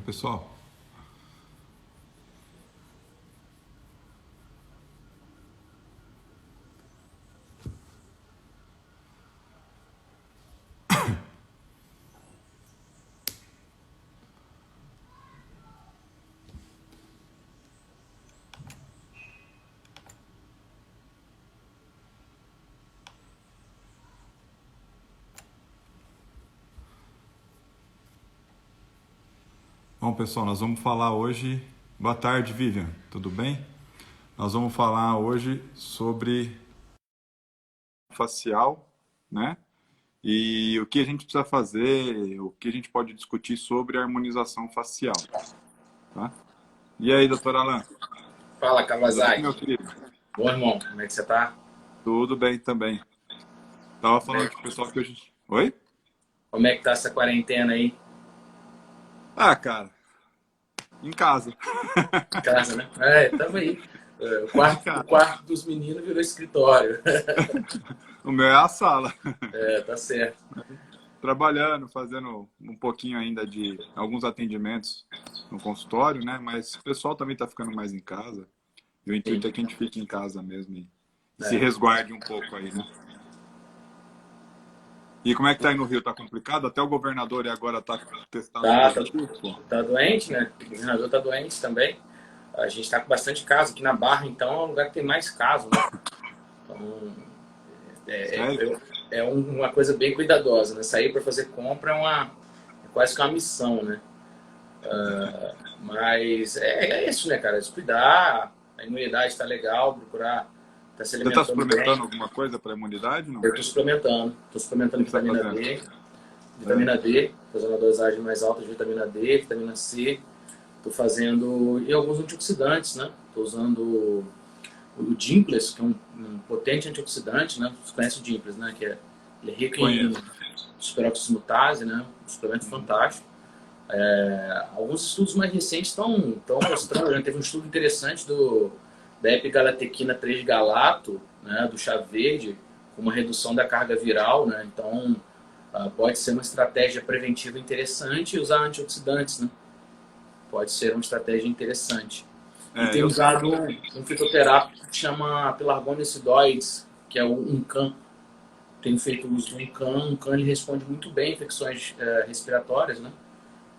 pessoal? Bom, pessoal, nós vamos falar hoje. Boa tarde, Vivian, tudo bem? Nós vamos falar hoje sobre facial, né? E o que a gente precisa fazer, o que a gente pode discutir sobre a harmonização facial, tá? E aí, doutor Alan? Fala, Tudo bem, Kawasaki. meu querido? Bom, irmão, como é que você tá? Tudo bem também. Tava Como falando é, com o pessoal que hoje. Oi? como é que tá essa quarentena aí? Ah, cara, em casa. Em casa, né? Tamo aí. O Em quarto, o casa. quarto dos meninos virou escritório. O meu é a sala. Tá certo. Trabalhando, fazendo um pouquinho ainda de alguns atendimentos no consultório, né? Mas o pessoal também está ficando mais em casa. E o intuito Sim. é que a gente fique em casa mesmo e se É. resguarde um pouco aí, né? E como é que tá aí no Rio? Tá complicado? Até o governador agora tá testando Tá, tá, positivo, pô. tá doente, né? O governador tá doente também. A gente tá com bastante caso. Aqui na Barra, então, é um lugar que tem mais casos, né? Então, é, é, Sério? uma coisa bem cuidadosa, né? Sair para fazer compra é quase que uma missão, né? Mas é isso, né, cara? Descuidar, a imunidade está legal, procurar estar se Você tá alimentando bem. suplementando alguma coisa para imunidade, não? Eu O estou suplementando que que você tá vitamina fazendo? D, É. vitamina D, fazendo uma dosagem mais alta de vitamina D, vitamina C. Estou fazendo, e alguns antioxidantes, né? Estou usando o Dimples, que é um potente antioxidante, né? Você conhece o Dimples, né? Ele é rico em Conheço. superóxido mutase, né? Um suplemento Uhum. fantástico. Alguns estudos mais recentes estão mostrando, né? Teve um estudo interessante da epigalatequina 3-galato, né, do chá verde, com uma redução da carga viral, né? Então, pode ser uma estratégia preventiva interessante usar antioxidantes, né? Pode ser uma estratégia interessante. E É, tem eu tenho. usado um fitoterápico que chama Pelargonium acidoides, que é o Uncan. Tenho feito uso do Uncan. O Uncan ele responde muito bem a infecções respiratórias, né?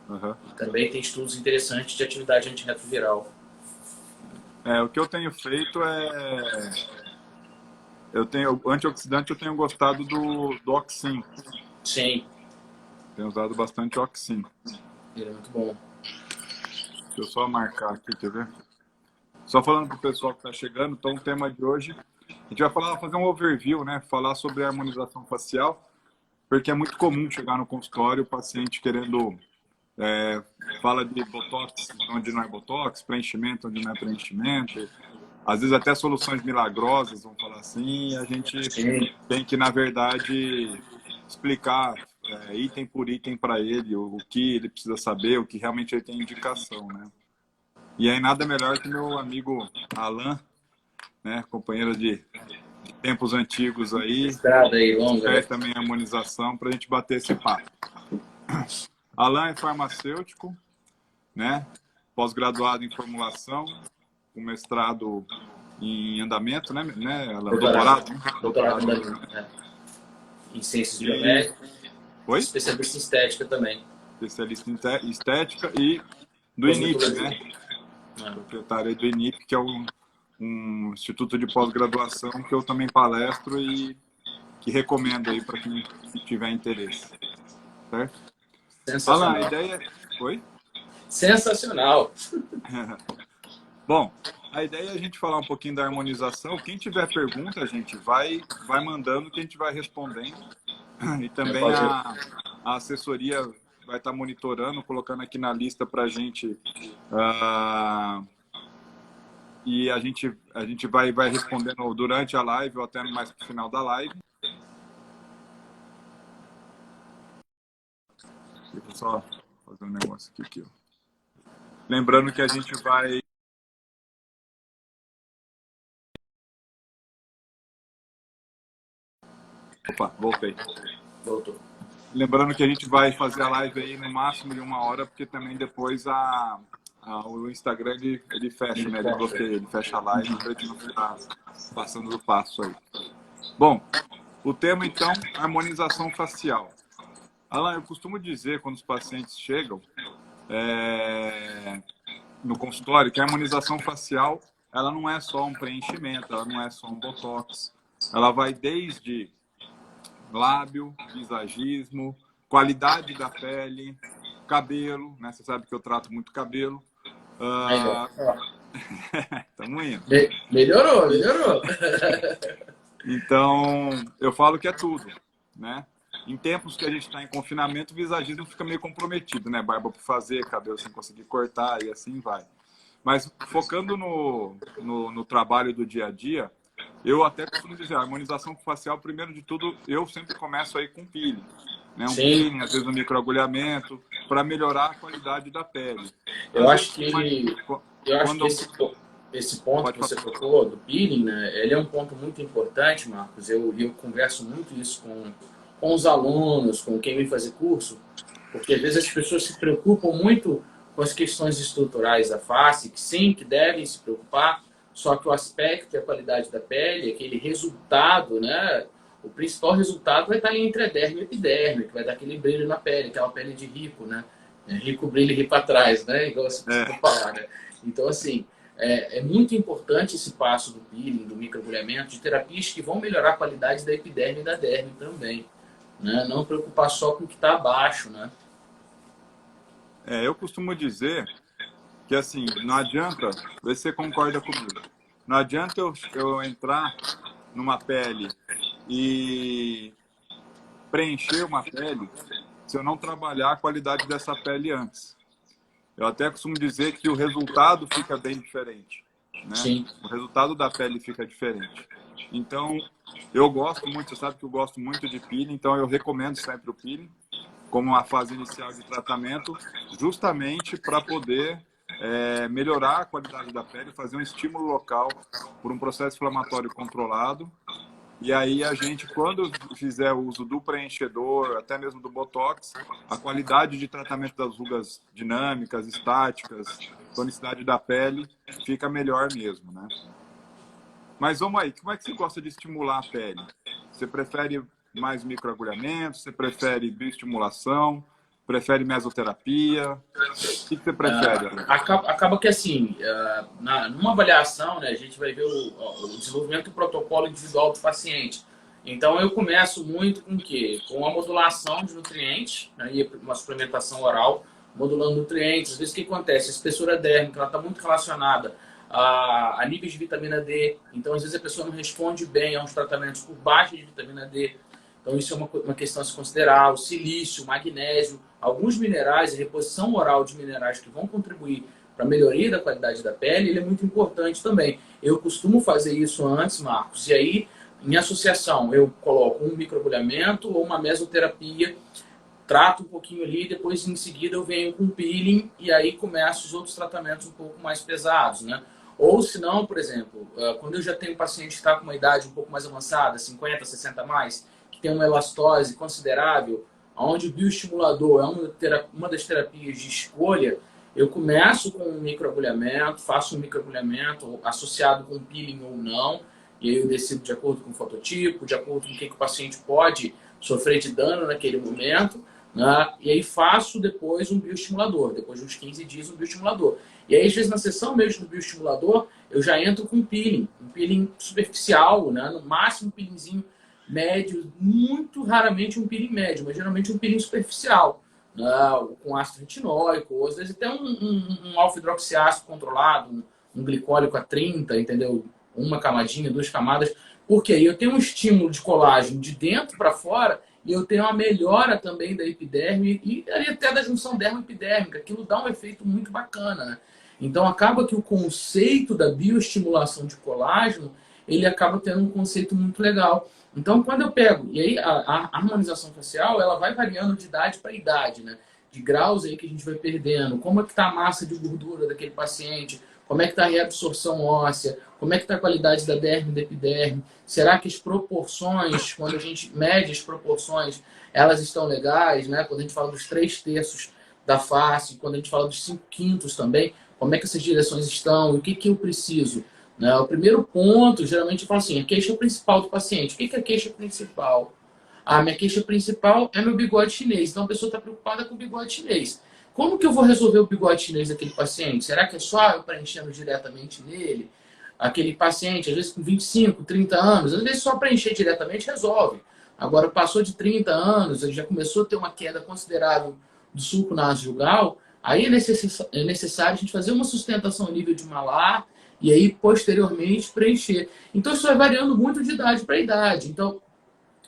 Aham. E também tem estudos interessantes de atividade antirretroviral. É, o que eu tenho feito é. Eu tenho. Antioxidante eu tenho gostado do Oxim. Sim, Tenho usado bastante Oxim. ele é muito bom. Deixa eu só marcar aqui, quer ver? Só falando para o pessoal que está chegando, então o tema de hoje, a gente vai fazer um overview, né? Falar sobre a harmonização facial, porque é muito comum chegar no consultório o paciente querendo, é, fala de botox onde não é botox, preenchimento onde não é preenchimento, às vezes até soluções milagrosas, vamos falar assim, e a gente Sim, tem que, na verdade, explicar item por item para ele, o que ele precisa saber, o que realmente ele tem indicação, né? E aí nada melhor que meu amigo Alan, né, companheiro de tempos antigos aí, estrada aí longa, né? expert também em harmonização, para a gente bater esse papo. Alan é farmacêutico, né, pós-graduado em formulação, com mestrado em andamento, né Alan? Doutorado. Doutorado, né? Doutorado Doutorado em em andamento, andamento. né? Em ciências E, biomédicas, oi? especialista em estética também. Especialista em estética e do INIP, Cosmetologia. né? Ah, Proprietário aí do INIP, que é um instituto de pós-graduação que eu também palestro e que recomendo aí para quem tiver interesse, certo? Alan, a sensacional. ideia. Oi? Sensacional. Bom, a ideia é a gente falar um pouquinho da harmonização. Quem tiver pergunta, gente, vai mandando que a gente vai respondendo. E Eu também posso... a assessoria vai estar monitorando, colocando aqui na lista para a gente. ah, e a gente vai respondendo durante a live ou até mais para o final da live. Deixa eu só fazer um negócio aqui, ó. Lembrando que a gente vai. Opa, voltei. Voltou. Lembrando que a gente vai fazer a live aí no máximo de 1 hora, porque também depois o Instagram ele fecha, né? Ele bloqueia, ele fecha a live para a gente não ficar passando do passo aí. Bom, o tema então, harmonização facial. Alan, eu costumo dizer quando os pacientes chegam no consultório que a harmonização facial ela não é só um preenchimento, ela não é só um botox. Ela vai desde lábio, visagismo, qualidade da pele, cabelo, né? Você sabe que eu trato muito cabelo. Estamos indo. Melhorou, melhorou. Então, eu falo que é tudo, né? Em tempos que a gente está em confinamento, o visagismo fica meio comprometido, né? Barba por fazer, cabelo sem conseguir cortar e assim vai. Mas focando no trabalho do dia a dia, eu até costumo dizer, a harmonização facial, primeiro de tudo, eu sempre começo aí com peeling. Né? Um peeling, às vezes um microagulhamento, para melhorar a qualidade da pele. Eu acho que esse ponto que você tocou do peeling, né, ele é um ponto muito importante, Marcos. Eu converso muito isso com os alunos, com quem vem fazer curso, porque às vezes as pessoas se preocupam muito com as questões estruturais da face, que sim, que devem se preocupar, só que o aspecto e a qualidade da pele, aquele resultado, né, o principal resultado vai estar entre a derme e a epiderme, que vai dar aquele brilho na pele, aquela pele de rico, né? Rico brilha e rico atrás, né? Igual você costuma falar, né? Então, assim, é muito importante esse passo do peeling, do microagulhamento, de terapias que vão melhorar a qualidade da epiderme e da derme também. Né? Não preocupar só com o que está abaixo, né? Eu costumo dizer que, assim, não adianta, vê se você concorda comigo, não adianta eu entrar numa pele e preencher uma pele se eu não trabalhar a qualidade dessa pele antes. Eu até costumo dizer que o resultado fica bem diferente, né? Sim. O resultado da pele fica diferente. Então, eu gosto muito, você sabe que eu gosto muito de peeling, então eu recomendo sempre o peeling como uma fase inicial de tratamento, justamente para poder melhorar a qualidade da pele, fazer um estímulo local por um processo inflamatório controlado. E aí a gente, quando fizer o uso do preenchedor, até mesmo do Botox, a qualidade de tratamento das rugas dinâmicas, estáticas, tonicidade da pele, fica melhor mesmo, né? Mas vamos aí, como é que você gosta de estimular a pele? Você prefere mais microagulhamento? Você prefere bioestimulação? Prefere mesoterapia? O que você prefere? Acaba que, assim, numa avaliação, né, a gente vai ver o desenvolvimento do protocolo individual do paciente. Então, eu começo muito com o quê? Com a modulação de nutrientes, né, e uma suplementação oral, modulando nutrientes. Às vezes, o que acontece? A espessura dérmica está muito relacionada a níveis de vitamina D. Então, às vezes, a pessoa não responde bem a uns tratamentos por baixa de vitamina D. Então, isso é uma questão a se considerar. O silício, o magnésio, alguns minerais, a reposição oral de minerais que vão contribuir para a melhoria da qualidade da pele, ele é muito importante também. Eu costumo fazer isso antes, Marcos, e aí, em associação, eu coloco um microagulhamento ou uma mesoterapia, trato um pouquinho ali, depois em seguida eu venho com peeling e aí começo os outros tratamentos um pouco mais pesados, né? Ou se não, por exemplo, quando eu já tenho um paciente que está com uma idade um pouco mais avançada, 50, 60 a mais, que tem uma elastose considerável, onde o bioestimulador é uma das terapias de escolha, eu começo com um microagulhamento, faço um microagulhamento associado com peeling ou não, e aí eu decido de acordo com o fototipo, de acordo com o que o paciente pode sofrer de dano naquele momento, né? E aí faço depois um bioestimulador, depois de uns 15 dias um bioestimulador. E aí, às vezes, na sessão mesmo do bioestimulador, eu já entro com um peeling superficial, né? No máximo um peelingzinho médio, muito raramente um peeling médio, mas geralmente um peeling superficial, né? Com ácido retinóico, ou às vezes até um alfa-hidroxiácido controlado, um glicólico a 30, entendeu? Uma camadinha, 2 camadas, porque aí eu tenho um estímulo de colágeno de dentro para fora e eu tenho uma melhora também da epiderme e até da junção dermo-epidérmica. Aquilo dá um efeito muito bacana, né? Então acaba que o conceito da bioestimulação de colágeno, ele acaba tendo um conceito muito legal. Então quando eu pego, e aí a harmonização facial, ela vai variando de idade para idade, né? De graus aí que a gente vai perdendo, como é que está a massa de gordura daquele paciente, como é que está a reabsorção óssea, como é que está a qualidade da derme e da epiderme, será que as proporções, quando a gente mede as proporções, elas estão legais, né? Quando a gente fala dos 3/3 da face, quando a gente fala dos 5/5 também, como é que essas direções estão, o que que eu preciso? Né? O primeiro ponto, geralmente eu falo assim, a queixa principal do paciente. O que que é a queixa principal? A minha queixa principal é meu bigode chinês. Então a pessoa está preocupada com o bigode chinês. Como que eu vou resolver o bigode chinês daquele paciente? Será que é só eu preenchendo diretamente nele? Aquele paciente, às vezes com 25, 30 anos, às vezes só preencher diretamente resolve. Agora, passou de 30 anos, ele já começou a ter uma queda considerável do sulco nasojugal, aí é necessário a gente fazer uma sustentação a nível de malar e aí, posteriormente, preencher. Então, isso vai variando muito de idade para idade. Então,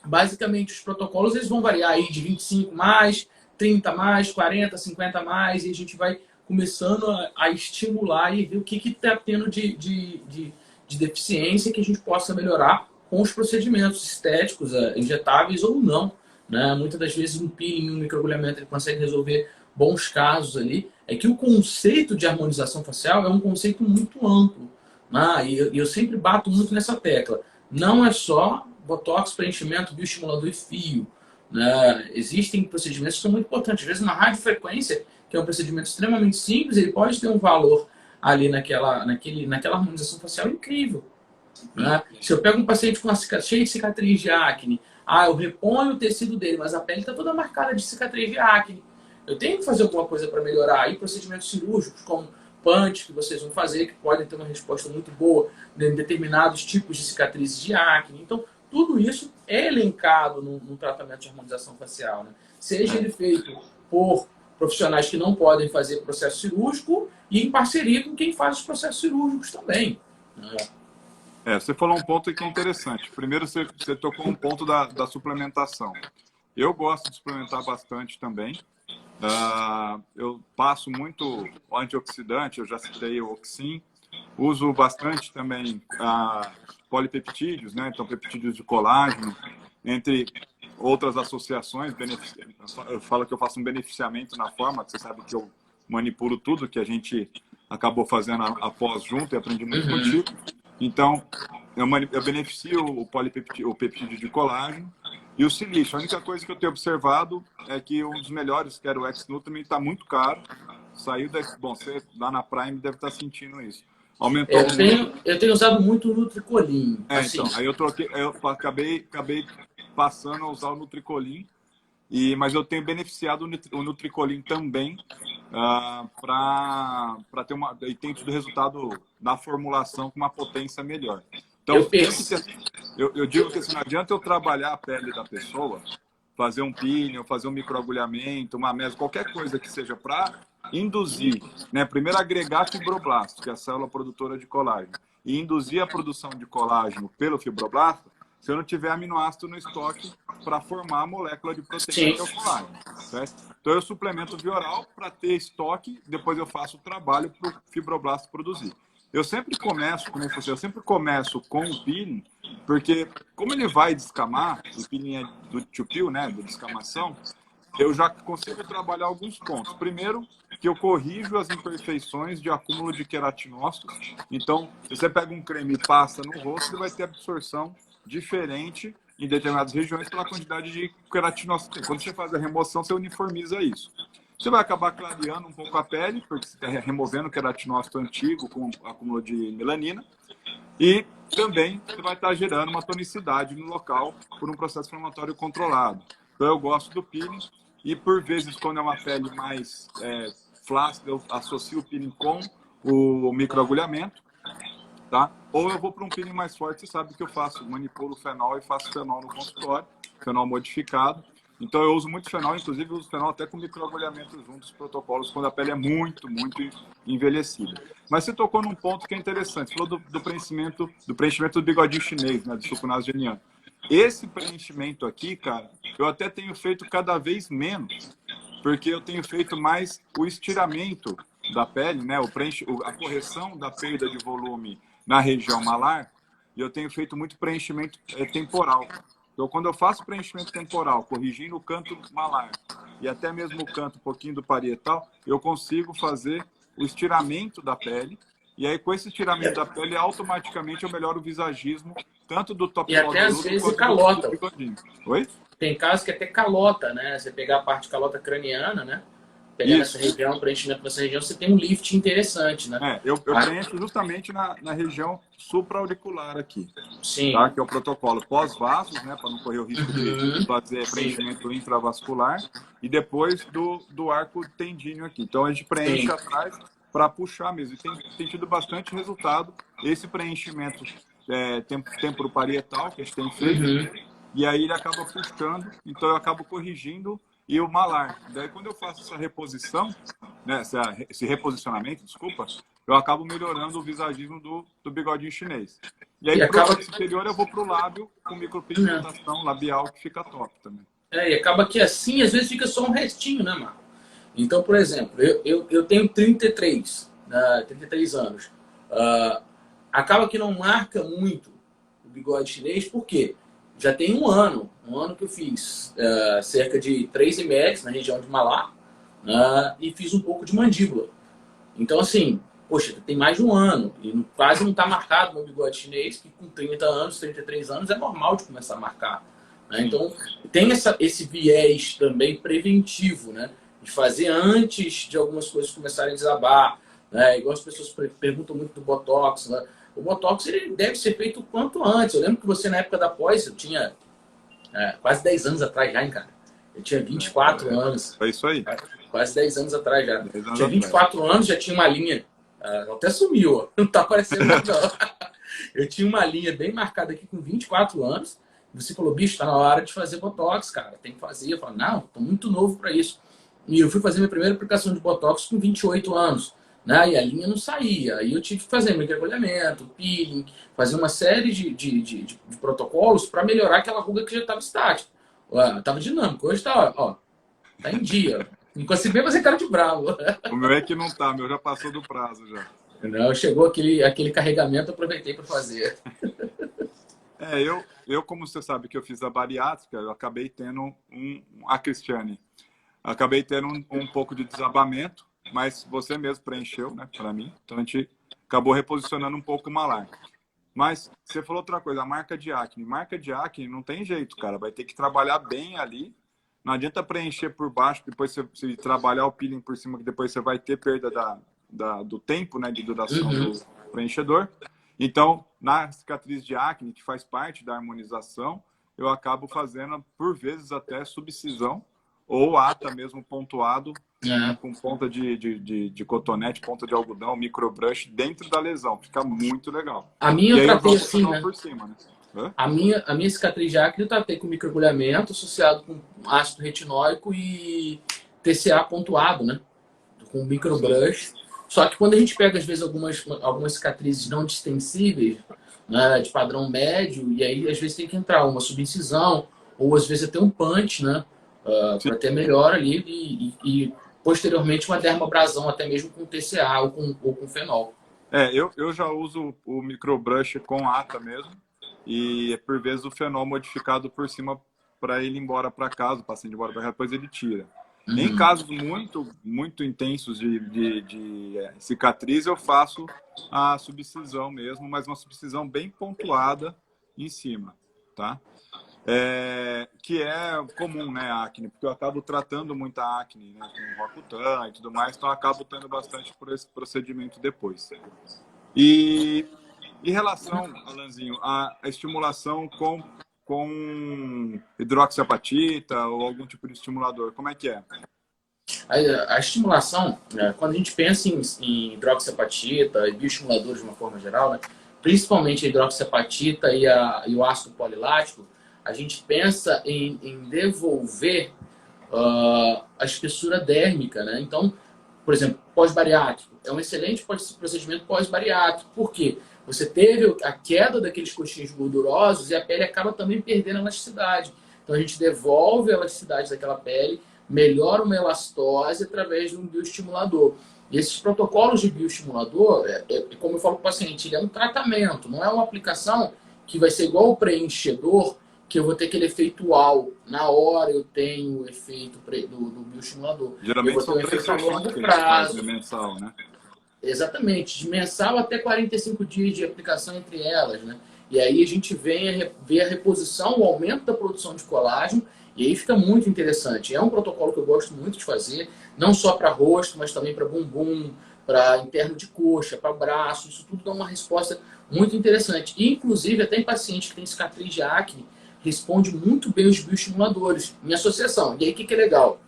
basicamente, os protocolos eles vão variar aí de 25 mais, 30 mais, 40, 50 mais, e a gente vai começando a estimular e ver o que está tendo de deficiência que a gente possa melhorar com os procedimentos estéticos, injetáveis ou não. Né? Muitas das vezes um peeling, um microagulhamento, ele consegue resolver bons casos ali. É que o conceito de harmonização facial é um conceito muito amplo. Né? E eu sempre bato muito nessa tecla. Não é só botox, preenchimento, bioestimulador e fio. Né? Existem procedimentos que são muito importantes. Às vezes, uma radiofrequência, que é um procedimento extremamente simples, ele pode ter um valor ali naquela harmonização facial incrível. Né? Se eu pego um paciente com uma cheio de cicatriz de acne, eu reponho o tecido dele, mas a pele está toda marcada de cicatriz de acne. Eu tenho que fazer alguma coisa para melhorar. Aí procedimentos cirúrgicos, como punch, que vocês vão fazer, que podem ter uma resposta muito boa em determinados tipos de cicatrizes de acne. Então, tudo isso é elencado no tratamento de harmonização facial. Né? Seja ele feito por profissionais que não podem fazer processo cirúrgico e em parceria com quem faz os processos cirúrgicos também. Né? Você falou um ponto que é interessante. Primeiro, você tocou um ponto da suplementação. Eu gosto de suplementar bastante também. Eu passo muito antioxidante, eu já citei o Oxin. Uso bastante também polipeptídeos, né? Então, peptídeos de colágeno, entre outras associações. Eu falo que eu faço um beneficiamento na forma, que você sabe que eu manipulo tudo que a gente acabou fazendo após junto e aprendi muito contigo. Então, eu beneficio o peptídeo de colágeno e o silício. A única coisa que eu tenho observado é que um dos melhores, que era o X-Nutriment, está muito caro. Saiu bom, você lá na Prime deve estar sentindo isso. Aumentou eu tenho usado muito o Nutricolin. Então, aí eu acabei passando a usar o Nutricolin, mas eu tenho beneficiado o Nutricolin também para ter e tem tido resultado na formulação com uma potência melhor. Então, eu digo que assim, não adianta eu trabalhar a pele da pessoa, fazer um peeling, fazer um microagulhamento, uma meso, qualquer coisa que seja para induzir, né? Primeiro agregar fibroblasto, que é a célula produtora de colágeno, e induzir a produção de colágeno pelo fibroblasto, se eu não tiver aminoácido no estoque para formar a molécula de proteína que é o colágeno. Certo? Então eu suplemento via oral para ter estoque, depois eu faço o trabalho para o fibroblasto produzir. Eu sempre começo, como eu falei, eu sempre começo com o peeling, porque como ele vai descamar, o peeling é do tio-pio, né, da descamação, eu já consigo trabalhar alguns pontos. Primeiro, que eu corrijo as imperfeições de acúmulo de queratinócitos. Então, se você pega um creme e passa no rosto, ele vai ter absorção diferente em determinadas regiões pela quantidade de queratinócitos. Quando você faz a remoção, você uniformiza isso. Você vai acabar clareando um pouco a pele, porque você está removendo o queratinócito antigo com acúmulo de melanina. E também você vai estar gerando uma tonicidade no local por um processo inflamatório controlado. Então eu gosto do peeling e por vezes quando é uma pele mais flácida, eu associo o peeling com o microagulhamento, tá? Ou eu vou para um peeling mais forte, você sabe que eu manipulo fenol e faço fenol no consultório, fenol modificado. Então eu uso muito fenol, inclusive eu uso fenol até com microagulhamento junto dos protocolos, quando a pele é muito, muito envelhecida. Mas você tocou num ponto que é interessante, você falou do preenchimento do bigodinho chinês, né, do suco nasogeniano. Esse preenchimento aqui, cara, eu até tenho feito cada vez menos, porque eu tenho feito mais o estiramento da pele, né, a correção da perda de volume na região malar, e eu tenho feito muito preenchimento temporal. Então, quando eu faço preenchimento temporal, corrigindo o canto malar e até mesmo o canto um pouquinho do parietal, eu consigo fazer o estiramento da pele E aí, com esse estiramento da pele, automaticamente eu melhoro o visagismo, tanto do top E até às vezes calota. do bigodinho. Oi? Tem casos que até calota, né? Você pegar a parte calota craniana, né? Pegar nessa região, preenchimento nessa região, você tem um lift interessante, né? Eu preencho justamente na região supraauricular aqui. Sim. Tá? Que é o protocolo pós-vasos, né? Para não correr o risco de fazer preenchimento intravascular. E depois do arco tendíneo aqui. Então a gente preenche atrás para puxar mesmo. E tem tido bastante resultado. Esse preenchimento temporoparietal que a gente tem feito. E aí ele acaba puxando, então eu acabo corrigindo e o malar. Daí quando eu faço essa reposição, né, esse reposicionamento, desculpa, eu acabo melhorando o visagismo do bigodinho chinês. E aí pro exterior eu vou pro lábio com micropigmentação labial que fica top também. E acaba que assim, às vezes fica só um restinho, né, Marco? Então, por exemplo, eu tenho 33 anos. Acaba que não marca muito o bigode chinês, por quê? Já tem um ano que eu fiz cerca de 3 ml na região de malar e fiz um pouco de mandíbula. Então, assim, poxa, tem mais de um ano e quase não está marcado meu bigode chinês, que com 30 anos, 33 anos é normal de começar a marcar. Né? Então, tem esse viés também preventivo, né? De fazer antes de algumas coisas começarem a desabar. Né? Igual as pessoas perguntam muito do Botox, né? O Botox ele deve ser feito o quanto antes. Eu lembro que você, na época da pós, eu tinha quase 10 anos atrás já, hein, cara? Eu tinha 24 anos. É isso aí. Quase 10 anos atrás já. Tinha 24 anos, já tinha uma linha. Até sumiu, ó. Não tá aparecendo não. Eu tinha uma linha bem marcada aqui com 24 anos. Você falou, bicho, tá na hora de fazer Botox, cara. Tem que fazer. Eu falei, não, tô muito novo para isso. E eu fui fazer minha primeira aplicação de Botox com 28 anos. Né? E a linha não saía. Aí eu tive que fazer microagulhamento, peeling, fazer uma série de protocolos para melhorar aquela ruga que já estava estática. Estava dinâmico. Hoje está, ó, tá em dia. Não consegui nem fazer cara de bravo. O meu é que não tá, o meu já passou do prazo já. Não, chegou aquele carregamento, aproveitei para fazer. Eu, como você sabe que eu fiz a bariátrica, eu acabei tendo a Cristiane, acabei tendo um pouco de desabamento, mas você mesmo preencheu, né, para mim. Então a gente acabou reposicionando um pouco o malar. Mas você falou outra coisa, a marca de acne. Marca de acne não tem jeito, cara. Vai ter que trabalhar bem ali. Não adianta preencher por baixo, depois você trabalhar o peeling por cima, que depois você vai ter perda do tempo, né, de duração do preenchedor. Então, na cicatriz de acne, que faz parte da harmonização, eu acabo fazendo, por vezes, até subcisão ou ata mesmo pontuado, com ponta de cotonete, ponta de algodão, microbrush dentro da lesão. Fica muito legal. A minha eu tratei assim, né? Por cima, né? A minha cicatriz de acne eu tratei com microagulhamento associado com ácido retinóico e TCA pontuado, né? Com microbrush. Só que quando a gente pega, às vezes, algumas cicatrizes não distensíveis, né, de padrão médio, e aí, às vezes, tem que entrar uma subincisão, ou às vezes até um punch, né? Para ter melhor ali e posteriormente uma dermoabrasão, até mesmo com TCA ou com fenol. Eu já uso o microbrush com ata mesmo, e por vezes o fenol modificado por cima para ele ir embora para casa, o paciente ir embora para casa, depois ele tira. Em casos muito intensos de cicatriz, eu faço a subcisão mesmo, mas uma subcisão bem pontuada em cima, tá? Que é comum, né, a acne, porque eu acabo tratando muita acne, né, com Roacutan e tudo mais, então eu acabo tendo bastante por esse procedimento depois. E em relação, Alanzinho, à estimulação com hidroxiapatita ou algum tipo de estimulador, como é que é? A estimulação, quando a gente pensa em hidroxiapatita e bioestimuladores de uma forma geral, né, principalmente a hidroxiapatita e o ácido polilático, a gente pensa em devolver a espessura dérmica, né? Então, por exemplo, pós-bariátrico. É um excelente procedimento pós-bariátrico. Por quê? Você teve a queda daqueles coxins gordurosos e a pele acaba também perdendo elasticidade. Então, a gente devolve a elasticidade daquela pele, melhora uma elastose através de um bioestimulador. E esses protocolos de bioestimulador, como eu falo para o paciente, ele é um tratamento, não é uma aplicação que vai ser igual o preenchedor, que eu vou ter aquele efeito uau. Na hora eu tenho o efeito do bioestimulador. Geralmente eu vou ter um efeito a longo prazo. Mensal, né? Exatamente, de mensal até 45 dias de aplicação entre elas, né? E aí a gente vê a reposição, o aumento da produção de colágeno, e aí fica muito interessante. É um protocolo que eu gosto muito de fazer, não só para rosto, mas também para bumbum, para interno de coxa, para braço, isso tudo dá uma resposta muito interessante. E, inclusive, até em paciente que tem cicatriz de acne, responde muito bem os bioestimuladores em associação. E aí o que é legal?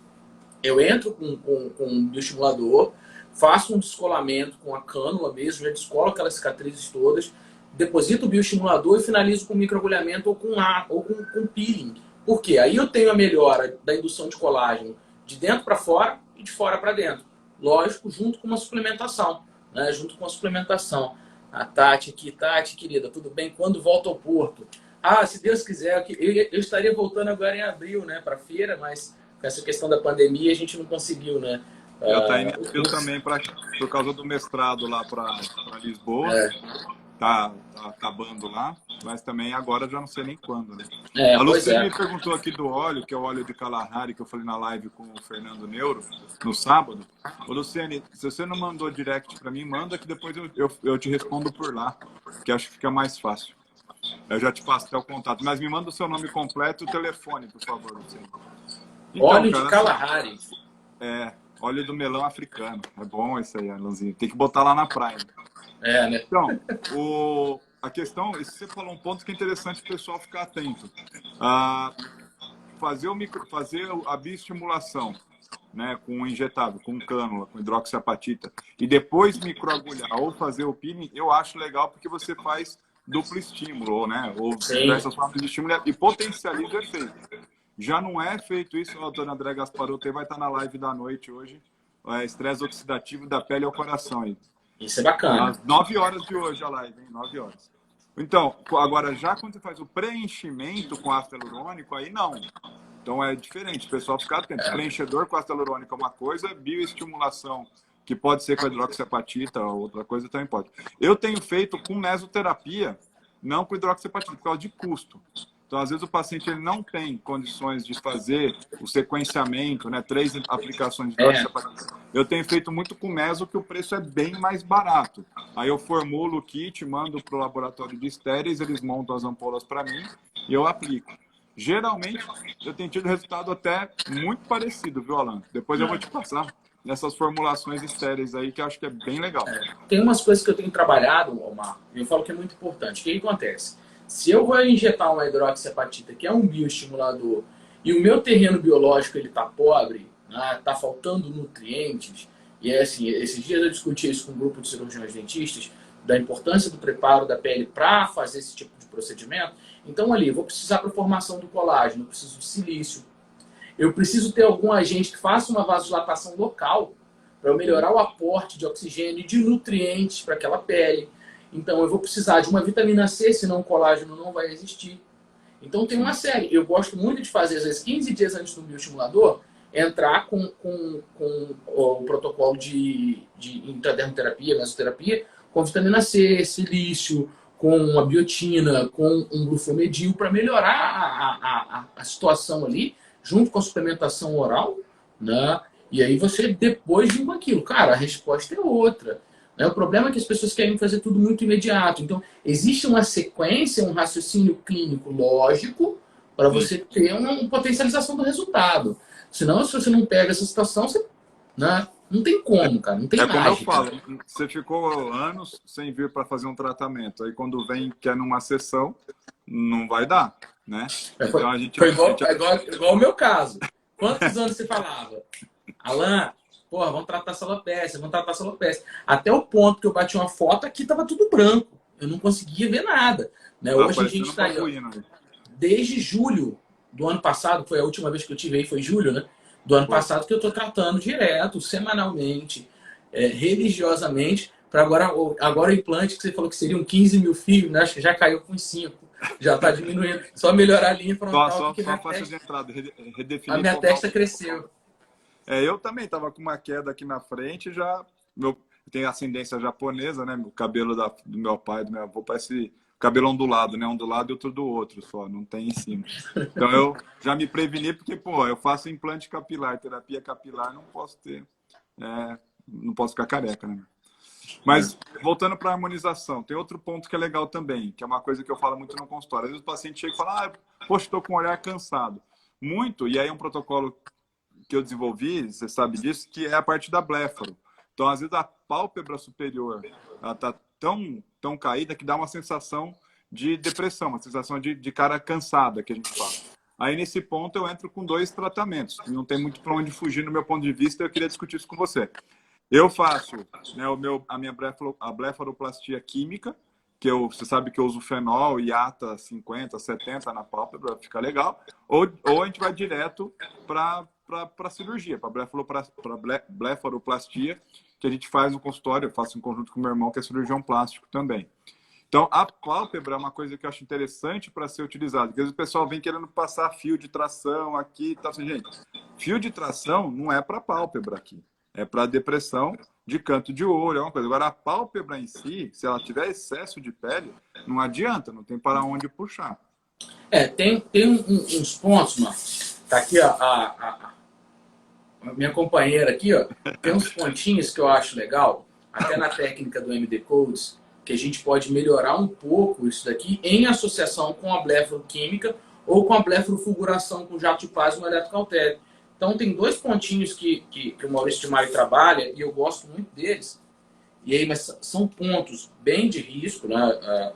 Eu entro com um bioestimulador, faço um descolamento com a cânula mesmo, já descolo aquelas cicatrizes todas, deposito o bioestimulador e finalizo com microagulhamento ou com peeling. Por quê? Aí eu tenho a melhora da indução de colágeno de dentro para fora e de fora para dentro. Lógico, junto com uma suplementação. Né? Junto com a suplementação. A Tati aqui, Tati, querida, tudo bem? Quando volta ao Porto? Ah, se Deus quiser, eu estaria voltando agora em abril, né, para a feira, mas com essa questão da pandemia a gente não conseguiu, né? Eu tá indo também por causa do mestrado lá para Lisboa. Tá acabando lá, mas também agora já não sei nem quando, né? A Luciane me perguntou aqui do óleo, que é o óleo de Kalahari, que eu falei na live com o Fernando Neuro, no sábado. Ô, Luciane, se você não mandou direct para mim, manda que depois eu te respondo por lá, que acho que fica mais fácil. Eu já te passo até o contato, mas me manda o seu nome completo e o telefone, por favor, Luciane. Então, óleo de Kalahari. Óleo do melão africano. É bom esse aí, Alanzinho. Tem que botar lá na praia. Né? Então, a questão, você falou um ponto que é interessante o pessoal ficar atento. Fazer a bioestimulação, né, com injetável, com cânula, com hidroxiapatita, e depois microagulhar ou fazer o peeling, eu acho legal porque você faz duplo estímulo, né? Ou diversas formas de estímulo e potencializa o efeito. Já não é feito isso, a dona André Gasparotti vai estar na live da noite hoje, estresse oxidativo da pele ao coração aí. Isso é bacana. Às 9 horas de hoje a live, hein? 9 horas. Então, agora já quando você faz o preenchimento com ácido hialurônico, aí não. Então é diferente, o pessoal fica atento. Preenchedor com ácido hialurônico é uma coisa, bioestimulação, que pode ser com hidroxiapatita, outra coisa também pode. Eu tenho feito com mesoterapia, não com hidroxiapatita, por causa de custo. Então, às vezes, o paciente ele não tem condições de fazer o sequenciamento, né? 3 aplicações de hidroxiapatita. Eu tenho feito muito com meso, que o preço é bem mais barato. Aí eu formulo o kit, mando para o laboratório de estéreis, eles montam as ampolas para mim e eu aplico. Geralmente, eu tenho tido resultado até muito parecido, viu, Alan? Depois eu vou te passar nessas formulações estéreis aí, que eu acho que é bem legal. Tem umas coisas que eu tenho trabalhado, Omar, e eu falo que é muito importante. O que acontece? Se eu vou injetar uma hidroxiapatita, que é um bioestimulador, e o meu terreno biológico ele está pobre, está faltando nutrientes, e é assim, esses dias eu discuti isso com um grupo de cirurgiões dentistas, da importância do preparo da pele para fazer esse tipo de procedimento. Então ali, eu vou precisar para a formação do colágeno, eu preciso de silício, eu preciso ter algum agente que faça uma vasodilatação local para eu melhorar o aporte de oxigênio e de nutrientes para aquela pele. Então eu vou precisar de uma vitamina C, senão o colágeno não vai existir. Então tem uma série. Eu gosto muito de fazer, às vezes, 15 dias antes do bioestimulador, entrar com o protocolo de intradermoterapia, mesoterapia, com vitamina C, silício, com a biotina, com um glufomedil, para melhorar a situação ali, junto com a suplementação oral, né? E aí você, depois de aquilo, cara, a resposta é outra. O problema é que as pessoas querem fazer tudo muito imediato. Então, existe uma sequência, um raciocínio clínico lógico para você ter uma potencialização do resultado. Senão, se você não pega essa situação, você, né, não tem como, cara. Não tem mágica. Como eu falo, você ficou anos sem vir para fazer um tratamento. Aí, quando vem, quer numa sessão, não vai dar, né? Então, a gente... igual o meu caso. Quantos anos você falava? Alan... Porra, vamos tratar salopécia, vamos tratar salopécia. Até o ponto que eu bati uma foto, aqui tava tudo branco. Eu não conseguia ver nada. Né? Hoje a gente está aí, desde julho do ano passado, foi a última vez que eu tive aí, foi julho, né? Do ano passado que eu tô tratando direto, semanalmente, religiosamente, para agora o implante que você falou que seriam 15 mil fios, né? Acho que já caiu com 5. Já tá diminuindo. Só melhorar a linha frontal. Só a faixa de entrada, redefinir. A minha testa cresceu. Eu também tava com uma queda aqui na frente, já tem ascendência japonesa, né? O cabelo do meu pai, do meu avô, parece cabelo ondulado, né? Um do lado e outro do outro, só, não tem em cima. Então eu já me preveni, porque, pô, eu faço implante capilar, terapia capilar, não posso ter, não posso ficar careca, né? Mas, voltando para a harmonização, tem outro ponto que é legal também, que é uma coisa que eu falo muito no consultório. Às vezes o paciente chega e fala, poxa, estou com o olhar cansado. Muito, e aí é um protocolo que eu desenvolvi, você sabe disso, que é a parte da bléfaro. Então, às vezes, a pálpebra superior ela está tão caída que dá uma sensação de depressão, uma sensação de cara cansada, que a gente fala. Aí, nesse ponto, eu entro com 2 tratamentos. Não tem muito para onde fugir no meu ponto de vista, eu queria discutir isso com você. Eu faço, né, a minha blefaroplastia química, você sabe que eu uso fenol e ata 50, 70 na pálpebra, fica legal. Ou a gente vai direto para cirurgia, para blefaroplastia, que a gente faz no consultório, eu faço em conjunto com o meu irmão, que é cirurgião plástico também. Então, a pálpebra é uma coisa que eu acho interessante para ser utilizada, porque às vezes o pessoal vem querendo passar fio de tração aqui e tal. Assim, gente, fio de tração não é para pálpebra aqui. É para depressão de canto de olho, é uma coisa. Agora, a pálpebra em si, se ela tiver excesso de pele, não adianta, não tem para onde puxar. Tem uns pontos, mano. Tá aqui, ó, a minha companheira aqui, ó, tem uns pontinhos que eu acho legal, até na técnica do MD Codes, que a gente pode melhorar um pouco isso daqui em associação com a blefaroquímica ou com a blefarofulguração com jato de plasma eletrocautério. Então, tem 2 pontinhos que o Maurício de Mário trabalha, e eu gosto muito deles. E aí, mas são pontos bem de risco, né?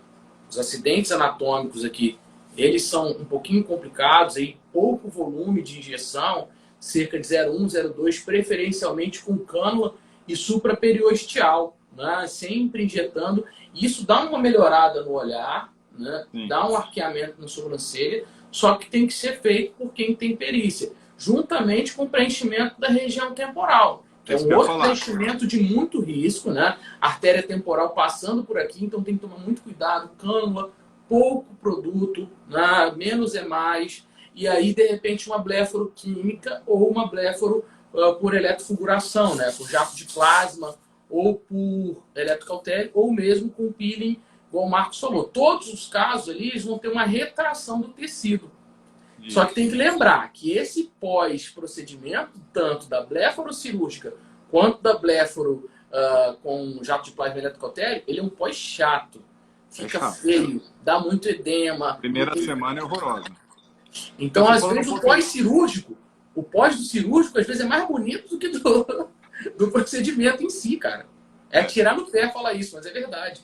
Os acidentes anatômicos aqui, eles são um pouquinho complicados, aí pouco volume de injeção, cerca de 0,1, 0,2, preferencialmente com cânula e supraperiosteal, né? Sempre injetando. Isso dá uma melhorada no olhar, né? Dá um arqueamento na sobrancelha, só que tem que ser feito por quem tem perícia, juntamente com o preenchimento da região temporal, que é um outro preenchimento de muito risco, né? Artéria temporal passando por aqui, então tem que tomar muito cuidado, cânula, pouco produto, né? Menos é mais, e aí de repente uma blefaroquímica ou uma blefaro por eletrofulguração, né? Por jato de plasma ou por eletrocautério, ou mesmo com peeling, igual o Marcos falou. Todos os casos ali eles vão ter uma retração do tecido. Só que tem que lembrar que esse pós-procedimento, tanto da blefaro cirúrgica quanto da blefaro com jato de plasma eletrocautério, ele é um pós-chato. Fica feio, dá muito edema. Primeira semana é horrorosa. Então, às vezes, o pós-cirúrgico, o pós do cirúrgico, às vezes é mais bonito do que do procedimento em si, cara. É tirar no pé falar isso, mas é verdade.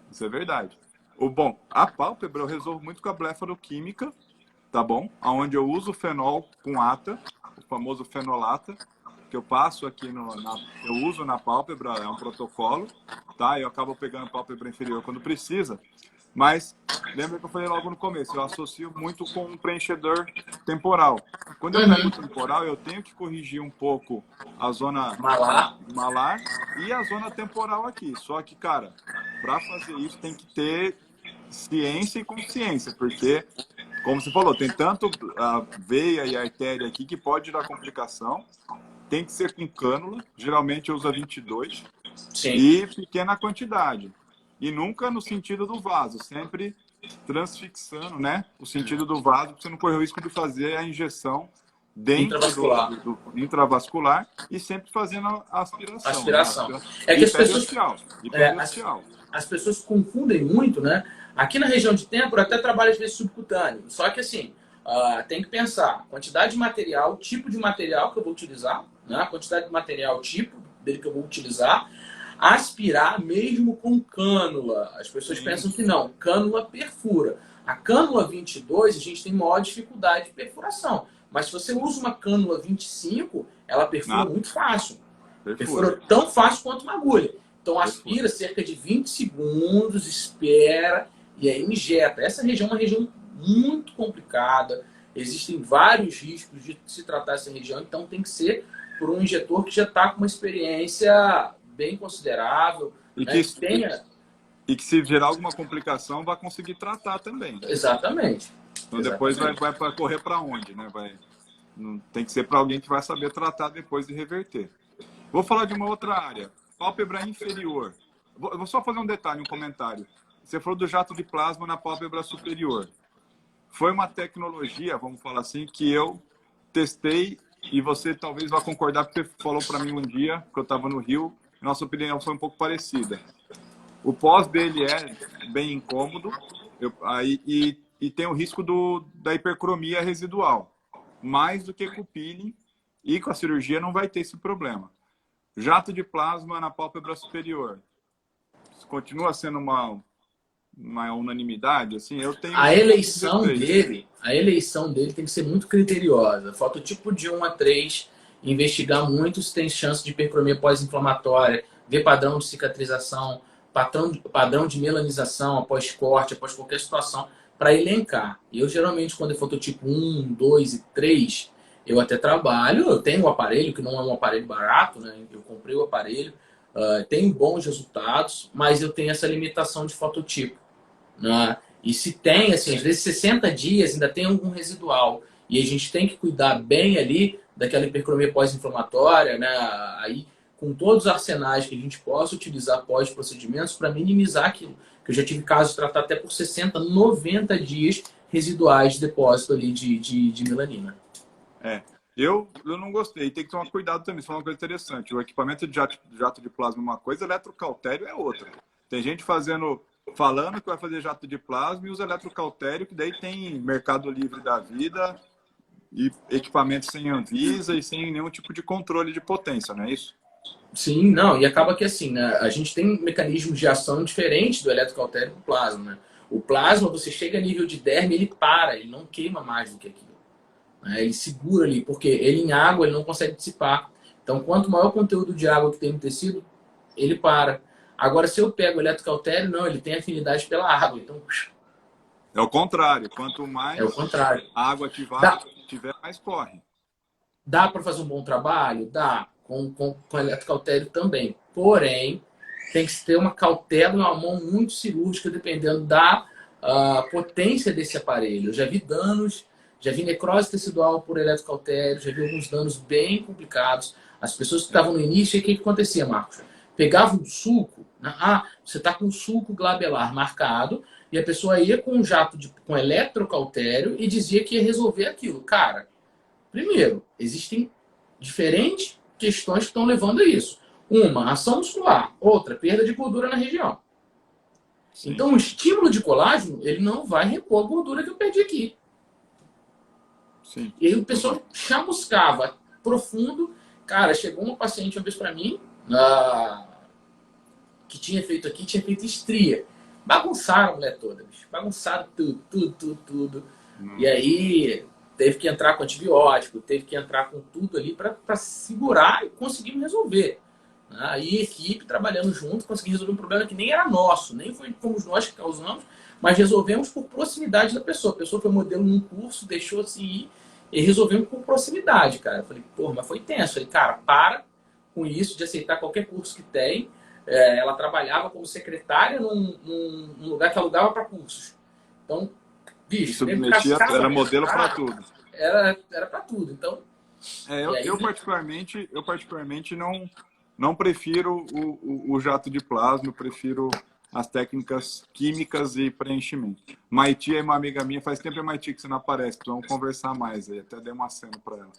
Isso é verdade. Bom, a pálpebra eu resolvo muito com a blefaroquímica, tá bom? Onde eu uso fenol com ata, o famoso fenolata, que eu passo aqui eu uso na pálpebra, é um protocolo, tá? Eu acabo pegando a pálpebra inferior quando precisa, mas lembra que eu falei logo no começo, eu associo muito com um preenchedor temporal. Quando eu pego o temporal, eu tenho que corrigir um pouco a zona malar e a zona temporal aqui. Só que, cara, para fazer isso tem que ter ciência e consciência, porque, como você falou, tem tanto a veia e a artéria aqui que pode dar complicação. Tem que ser com cânula, geralmente usa 22. Sim. E pequena quantidade. E nunca no sentido do vaso, sempre transfixando, né? O sentido do vaso, para você não correr o risco de fazer a injeção dentro do intravascular e sempre fazendo a aspiração. Né? É que as pessoas confundem muito, né? Aqui na região de têmpora até trabalha às vezes subcutâneo. Só que assim, tem que pensar quantidade de material, tipo de material que eu vou utilizar, né? Quantidade de material, tipo dele que eu vou utilizar. Aspirar mesmo com cânula. As pessoas pensam que não, cânula perfura. A cânula 22 a gente tem maior dificuldade de perfuração. Mas se você usa uma cânula 25, ela perfura muito fácil. Perfura tão fácil quanto uma agulha. Então aspira cerca de 20 segundos, espera e aí injeta. Essa região é uma região muito complicada. Existem vários riscos de se tratar essa região, então tem que ser por um injetor que já está com uma experiência bem considerável. E, né? que se gerar alguma complicação, vai conseguir tratar também. Exatamente. Então depois vai correr para onde? Né? Tem que ser para alguém que vai saber tratar depois e reverter. Vou falar de uma outra área. Pálpebra inferior. Vou só fazer um detalhe, um comentário. Você falou do jato de plasma na pálpebra superior. Foi uma tecnologia, vamos falar assim, que eu testei e você talvez vá concordar, porque falou para mim um dia, que eu estava no Rio, Nossa opinião foi um pouco parecida. O pós dele é bem incômodo e tem o risco da hipercromia residual, mais do que com o peeling, e com a cirurgia não vai ter esse problema. Jato de plasma na pálpebra superior. Continua sendo uma unanimidade, assim, eu tenho A eleição dele tem que ser muito criteriosa. Fototipo de 1 a 3, investigar muito se tem chance de hipercromia pós-inflamatória, ver padrão de cicatrização, padrão de melanização após corte, após qualquer situação, para elencar. E eu geralmente, quando é fototipo 1, 2 e 3, eu até trabalho, eu tenho o aparelho, que não é um aparelho barato, né? Eu comprei o aparelho, tenho bons resultados, mas eu tenho essa limitação de fototipo. Né? E se tem, assim, às vezes 60 dias ainda tem algum residual. E a gente tem que cuidar bem ali daquela hipercromia pós-inflamatória, né? Aí, com todos os arsenais que a gente possa utilizar pós-procedimentos para minimizar aquilo. Que eu já tive casos de tratar até por 60, 90 dias residuais de depósito ali de melanina. Eu não gostei. Tem que tomar cuidado também. Isso é uma coisa interessante. O equipamento de jato de plasma é uma coisa, eletrocautério é outra. Tem gente falando que vai fazer jato de plasma e usa eletrocautério, que daí tem Mercado Livre da vida e equipamentos sem Anvisa e sem nenhum tipo de controle de potência, não é isso? Sim, não, e acaba que assim, né, a gente tem mecanismos de ação diferentes do eletrocautério do plasma, né? O plasma, você chega a nível de derme, ele para, ele não queima mais do que aquilo. Né? Ele segura ali, porque ele em água ele não consegue dissipar. Então, quanto maior o conteúdo de água que tem no tecido, ele para. Agora, se eu pego o eletrocautério, não, ele tem afinidade pela água. Então, é o contrário. Quanto mais é o contrário. água tiver, mais corre. Dá para fazer um bom trabalho? Dá. Com eletrocautério também. Porém, tem que ter uma cautela e uma mão muito cirúrgica, dependendo da potência desse aparelho. Eu já vi danos, já vi necrose tecidual por eletrocautério, já vi alguns danos bem complicados. As pessoas que estavam no início, o que acontecia, Marcos? Pegava um suco, né? Você está com um suco glabelar marcado, e a pessoa ia com um jato com eletrocautério e dizia que ia resolver aquilo. Cara, primeiro, existem diferentes questões que estão levando a isso. Uma, ação muscular. Outra, perda de gordura na região. Sim. Então, o estímulo de colágeno, ele não vai repor a gordura que eu perdi aqui. Sim. E aí o pessoal chamuscava profundo. Cara, chegou uma paciente uma vez para mim, que tinha feito estria. Bagunçaram a mulher toda, bicho. Bagunçaram tudo. E aí teve que entrar com antibiótico, teve que entrar com tudo ali para segurar e conseguir resolver. Aí equipe trabalhando junto, conseguimos resolver um problema que nem era nosso, nem fomos nós que causamos, mas resolvemos por proximidade da pessoa. A pessoa foi modelo num curso, deixou assim ir e resolvemos por proximidade, cara. Eu falei, pô, mas foi tenso. Eu falei, cara, para com isso de aceitar qualquer curso que tem. Ela trabalhava como secretária num lugar que alugava para cursos. Então, bicho, era modelo para tudo. Era para tudo. Então, eu particularmente não prefiro o jato de plasma, eu prefiro as técnicas químicas e preenchimento. Maiti é uma amiga minha, faz tempo Maiti que você não aparece, vamos conversar mais aí, até dei uma cena para ela.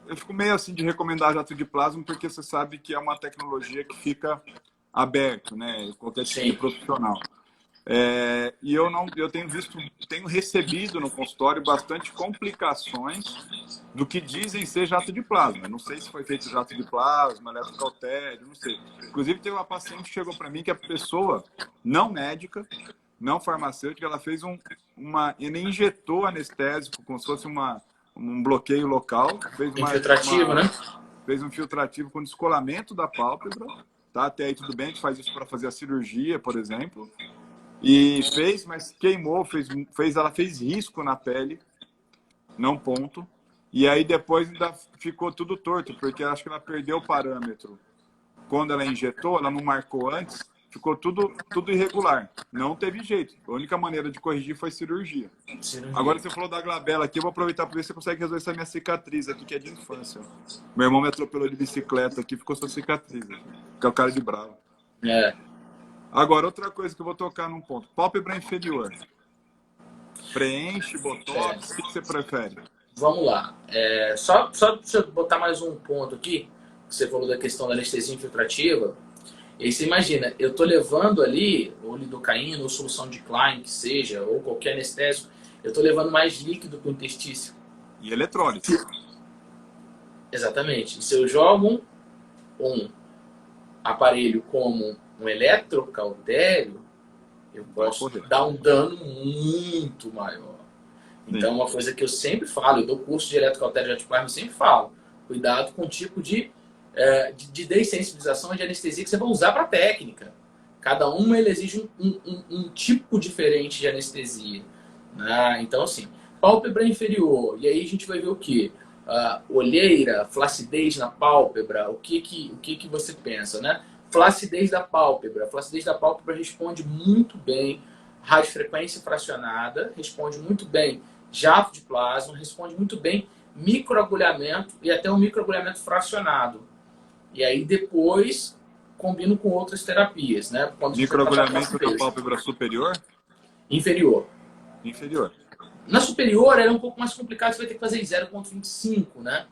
Eu fico meio assim de recomendar jato de plasma, porque você sabe que é uma tecnologia que fica aberto, né? Qualquer tipo de profissional. E eu tenho recebido no consultório bastante complicações do que dizem ser jato de plasma. Não sei se foi feito jato de plasma, eletrocautério, não sei. Inclusive, teve uma paciente que chegou para mim que a pessoa, não médica, não farmacêutica, ela fez ele injetou anestésico, como se fosse um bloqueio local. Infiltrativo, né? Fez um filtrativo com descolamento da pálpebra. Tá? Até aí tudo bem, a gente faz isso para fazer a cirurgia, por exemplo. E mas queimou, ela fez risco na pele, não ponto. E aí depois ainda ficou tudo torto, porque acho que ela perdeu o parâmetro. Quando ela injetou, ela não marcou antes, ficou tudo irregular. Não teve jeito. A única maneira de corrigir foi cirurgia. Agora você falou da glabela aqui, eu vou aproveitar para ver se você consegue resolver essa minha cicatriz aqui, que é de infância. Meu irmão me atropelou de bicicleta aqui, ficou sua cicatriz aqui, que é o cara de bravo. Agora, outra coisa que eu vou tocar num ponto. Pálpebra inferior. Preenche, botox, o que você prefere? Vamos lá. Só deixa eu botar mais um ponto aqui, que você falou da questão da anestesia infiltrativa. E aí você imagina, eu estou levando ali, ou lidocaína, ou solução de Klein, que seja, ou qualquer anestésico, eu estou levando mais líquido para o intestino. E eletrólise. Exatamente. E se eu jogo um aparelho como um eletrocautério, eu posso dar um dano muito maior. Então, é uma coisa que eu sempre falo, eu dou curso de eletrocautério de anticoagulant, eu sempre falo, cuidado com o tipo de dessensibilização de anestesia que você vai usar para a técnica. Cada uma ele exige um tipo diferente de anestesia. Né? Então, assim, pálpebra inferior, e aí a gente vai ver o quê? Olheira, flacidez na pálpebra, o que você pensa, né? Flacidez da pálpebra. Flacidez da pálpebra responde muito bem radiofrequência fracionada, responde muito bem jato de plasma, responde muito bem microagulhamento e até um microagulhamento fracionado. E aí depois combino com outras terapias, né? Microagulhamento da pálpebra superior? Inferior. Inferior. Na superior ela é um pouco mais complicado, você vai ter que fazer em 0,25, né?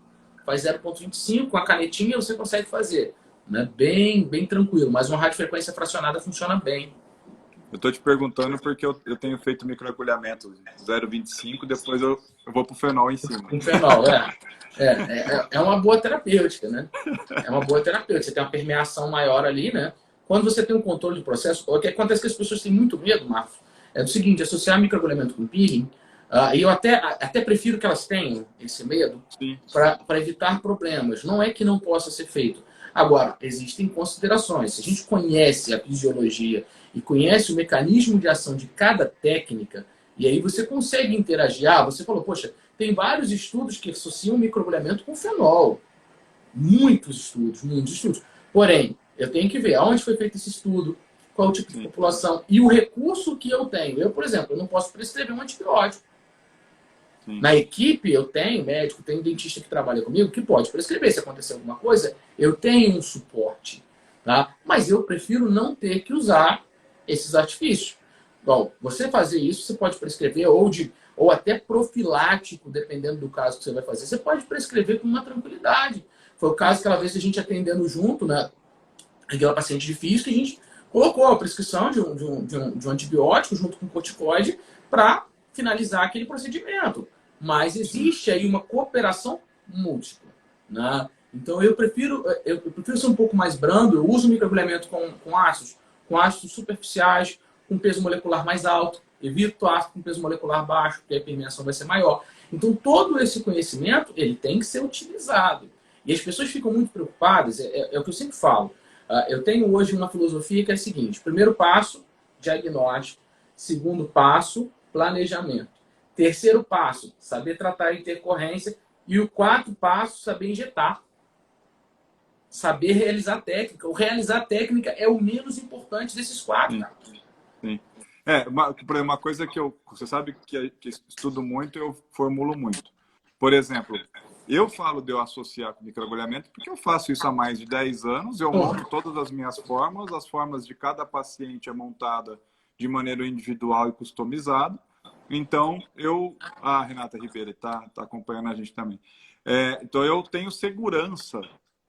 Faz 0,25, com a canetinha você consegue fazer. Né? Bem tranquilo, mas uma radiofrequência fracionada funciona bem. Eu estou te perguntando porque eu tenho feito microagulhamento 0,25, depois eu vou pro fenol em cima. Com fenol, é uma boa terapêutica, né? É uma boa terapêutica. Você tem uma permeação maior ali, né? Quando você tem um controle do processo, o que acontece é que as pessoas têm muito medo, Marcos, é do seguinte, associar microagulhamento com peeling, e eu até prefiro que elas tenham esse medo para evitar problemas. Não é que não possa ser feito. Agora, existem considerações. Se a gente conhece a fisiologia e conhece o mecanismo de ação de cada técnica, e aí você consegue interagir. Você falou, poxa, tem vários estudos que associam microagulhamento com fenol. Muitos estudos. Porém, eu tenho que ver aonde foi feito esse estudo, qual o tipo de população e o recurso que eu tenho. Eu, por exemplo, eu não posso prescrever um antibiótico. Na equipe eu tenho médico, tem dentista que trabalha comigo que pode prescrever. Se acontecer alguma coisa, eu tenho um suporte. Tá? Mas eu prefiro não ter que usar esses artifícios. Bom, você fazer isso, você pode prescrever ou até profilático, dependendo do caso que você vai fazer. Você pode prescrever com uma tranquilidade. Foi o caso aquela vez a gente atendendo junto, né? Aquela paciente difícil, que a gente colocou a prescrição de um antibiótico junto com corticoide para finalizar aquele procedimento. Mas existe aí uma cooperação múltipla. Né? Então eu prefiro ser um pouco mais brando, eu uso microagulhamento com ácidos superficiais, com peso molecular mais alto, evito ácido com peso molecular baixo, porque a permeação vai ser maior. Então todo esse conhecimento ele tem que ser utilizado. E as pessoas ficam muito preocupadas, é o que eu sempre falo. Eu tenho hoje uma filosofia que é a seguinte: primeiro passo, diagnóstico. Segundo passo, planejamento. Terceiro passo, saber tratar a intercorrência. E o quarto passo, saber injetar. Saber realizar técnica. O realizar técnica é o menos importante desses quatro. Sim. Uma coisa que você sabe que estudo muito, eu formulo muito. Por exemplo, eu falo de eu associar com microagulhamento porque eu faço isso há mais de 10 anos, eu monto todas as minhas fórmulas, as fórmulas de cada paciente é montada de maneira individual e customizada. Então, a Renata Ribeiro está acompanhando a gente também. Então, eu tenho segurança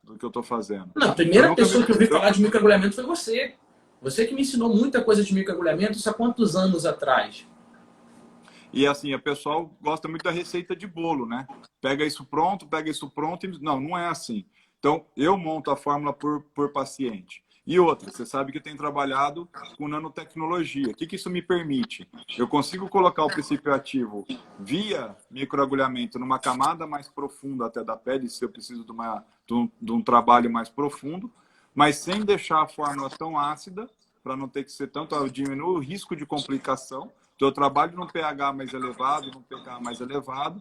do que eu estou fazendo. Não, a primeira pessoa que eu ouvi falar de microagulhamento foi você. Você que me ensinou muita coisa de microagulhamento, isso há quantos anos atrás? E assim, o pessoal gosta muito da receita de bolo, né? Pega isso pronto. Não é assim. Então, eu monto a fórmula por paciente. E outra, você sabe que eu tenho trabalhado com nanotecnologia. O que isso me permite? Eu consigo colocar o princípio ativo via microagulhamento numa camada mais profunda até da pele, se eu preciso de um trabalho mais profundo, mas sem deixar a fórmula tão ácida, para não ter que ser tanto, eu diminuo o risco de complicação. Então, eu trabalho num pH mais elevado, num pK mais elevado,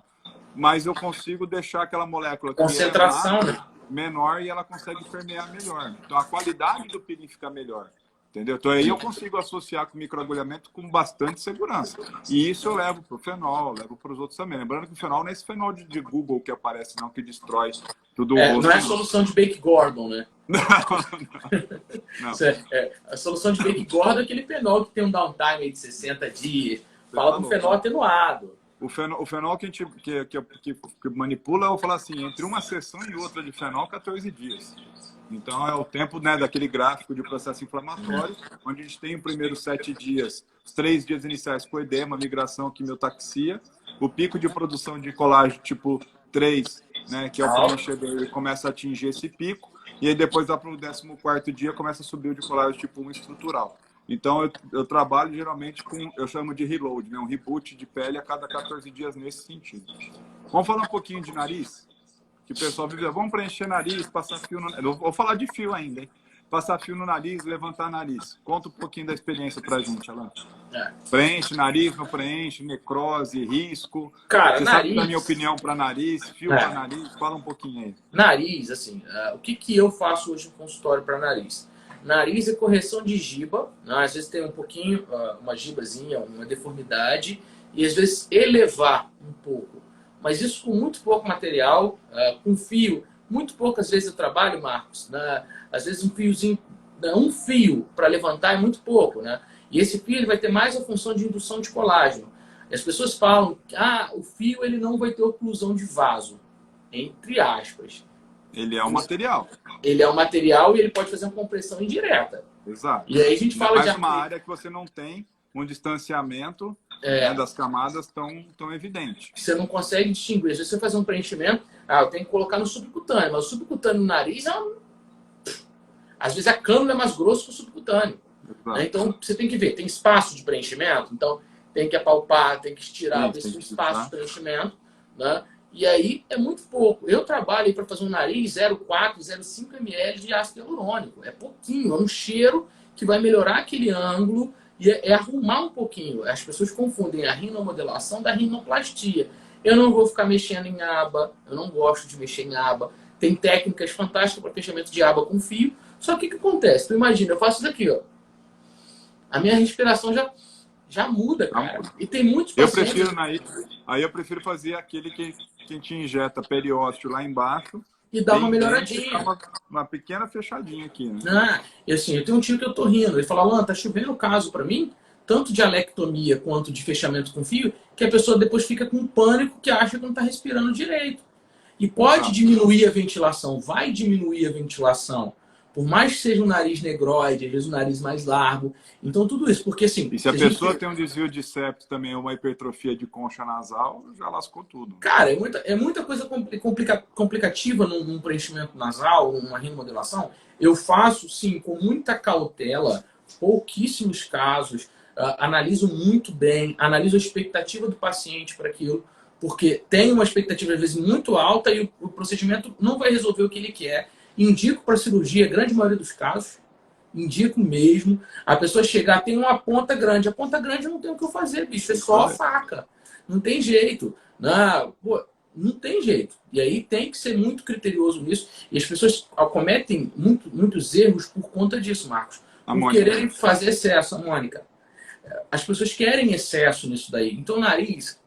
mas eu consigo deixar aquela molécula que concentração, né? Menor e ela consegue permear melhor. Então, a qualidade do peeling fica melhor. Entendeu? Então, aí eu consigo associar com microagulhamento com bastante segurança. E isso eu levo para o fenol, levo para os outros também. Lembrando que o fenol não é esse fenol de Google que aparece, não, que destrói tudo o rosto. Não é a solução de Bake Gordon, né? Não. A solução de Bake Gordon é aquele fenol que tem um downtime aí de 60 dias. Fala do fenol atenuado. o fenol que, a gente, que manipula, eu vou falar assim, entre uma sessão e outra de fenol, 14 dias. Então, é o tempo, né, daquele gráfico de processo inflamatório, onde a gente tem os primeiros 7 dias, os 3 dias iniciais com edema, migração, quimiotaxia, o pico de produção de colágeno tipo 3, né, que é o preenchedor, ele começa a atingir esse pico, e aí depois lá para o 14º dia começa a subir o de colágeno tipo 1 estrutural. Então, eu trabalho geralmente com, eu chamo de reload, né, um reboot de pele a cada 14 dias nesse sentido. Vamos falar um pouquinho de nariz? Que o pessoal vive, vamos preencher nariz, passar fio no... Eu vou falar de fio ainda, hein? Passar fio no nariz, levantar nariz. Conta um pouquinho da experiência pra gente, Alan. Preenche nariz, não preenche, necrose, risco. Cara, você nariz... sabe da minha opinião para nariz, fio para nariz, fala um pouquinho aí. Nariz, assim, o que eu faço hoje no consultório para nariz? Nariz é correção de giba, né? Às vezes tem um pouquinho, uma gibazinha, uma deformidade, e às vezes elevar um pouco. Mas isso com muito pouco material, com fio. Muito poucas vezes eu trabalho, Marcos, né? Às vezes um fiozinho, um fio para levantar é muito pouco, né? E esse fio ele vai ter mais a função de indução de colágeno. E as pessoas falam que o fio ele não vai ter oclusão de vaso, entre aspas. Ele é um material. Ele é um material e ele pode fazer uma compressão indireta. Exato. E aí a gente fala de uma área que você não tem um distanciamento né, das camadas tão evidente. Você não consegue distinguir. Se você fazer um preenchimento, eu tenho que colocar no subcutâneo. Mas o subcutâneo no nariz, às vezes a cânula é mais grosso que o subcutâneo. Né? Então você tem que ver, tem espaço de preenchimento, então tem que apalpar, tem que estirar, ver se tem espaço de preenchimento. Né? E aí é muito pouco. Eu trabalho para fazer um nariz 0,4, 0,5 ml de ácido hialurônico. É pouquinho, é um cheiro que vai melhorar aquele ângulo e é arrumar um pouquinho. As pessoas confundem a rinomodelação da rinoplastia. Eu não vou ficar mexendo em aba, eu não gosto de mexer em aba. Tem técnicas fantásticas para fechamento de aba com fio. Só que o que acontece? Tu imagina, eu faço isso aqui, ó. A minha respiração já muda, cara. E tem muitos pacientes... eu prefiro fazer aquele que a gente injeta periósteo lá embaixo. E dá uma melhoradinha. Uma pequena fechadinha aqui, né? E assim, eu tenho um tio que eu tô rindo. Ele fala, Alan, tá chovendo caso pra mim, tanto de alectomia quanto de fechamento com fio, que a pessoa depois fica com pânico que acha que não tá respirando direito. E pode diminuir a ventilação, vai diminuir a ventilação. Por mais que seja um nariz negroide, às vezes um nariz mais largo. Então, tudo isso, porque assim... E se a pessoa tem um desvio de septo também, uma hipertrofia de concha nasal, já lascou tudo. Cara, é muita coisa complicativa num preenchimento nasal, numa rinomodelação. Eu faço, sim, com muita cautela, pouquíssimos casos, analiso muito bem, analiso a expectativa do paciente para aquilo, porque tem uma expectativa, às vezes, muito alta e o procedimento não vai resolver o que ele quer. Indico para cirurgia, a grande maioria dos casos, indico mesmo. A pessoa chegar, tem uma ponta grande. A ponta grande não tem o que eu fazer, bicho. É só a faca. Não tem jeito. Não tem jeito. E aí tem que ser muito criterioso nisso. E as pessoas cometem muitos erros por conta disso, Marcos. Por quererem fazer excesso, Mônica. As pessoas querem excesso nisso daí. Então, nariz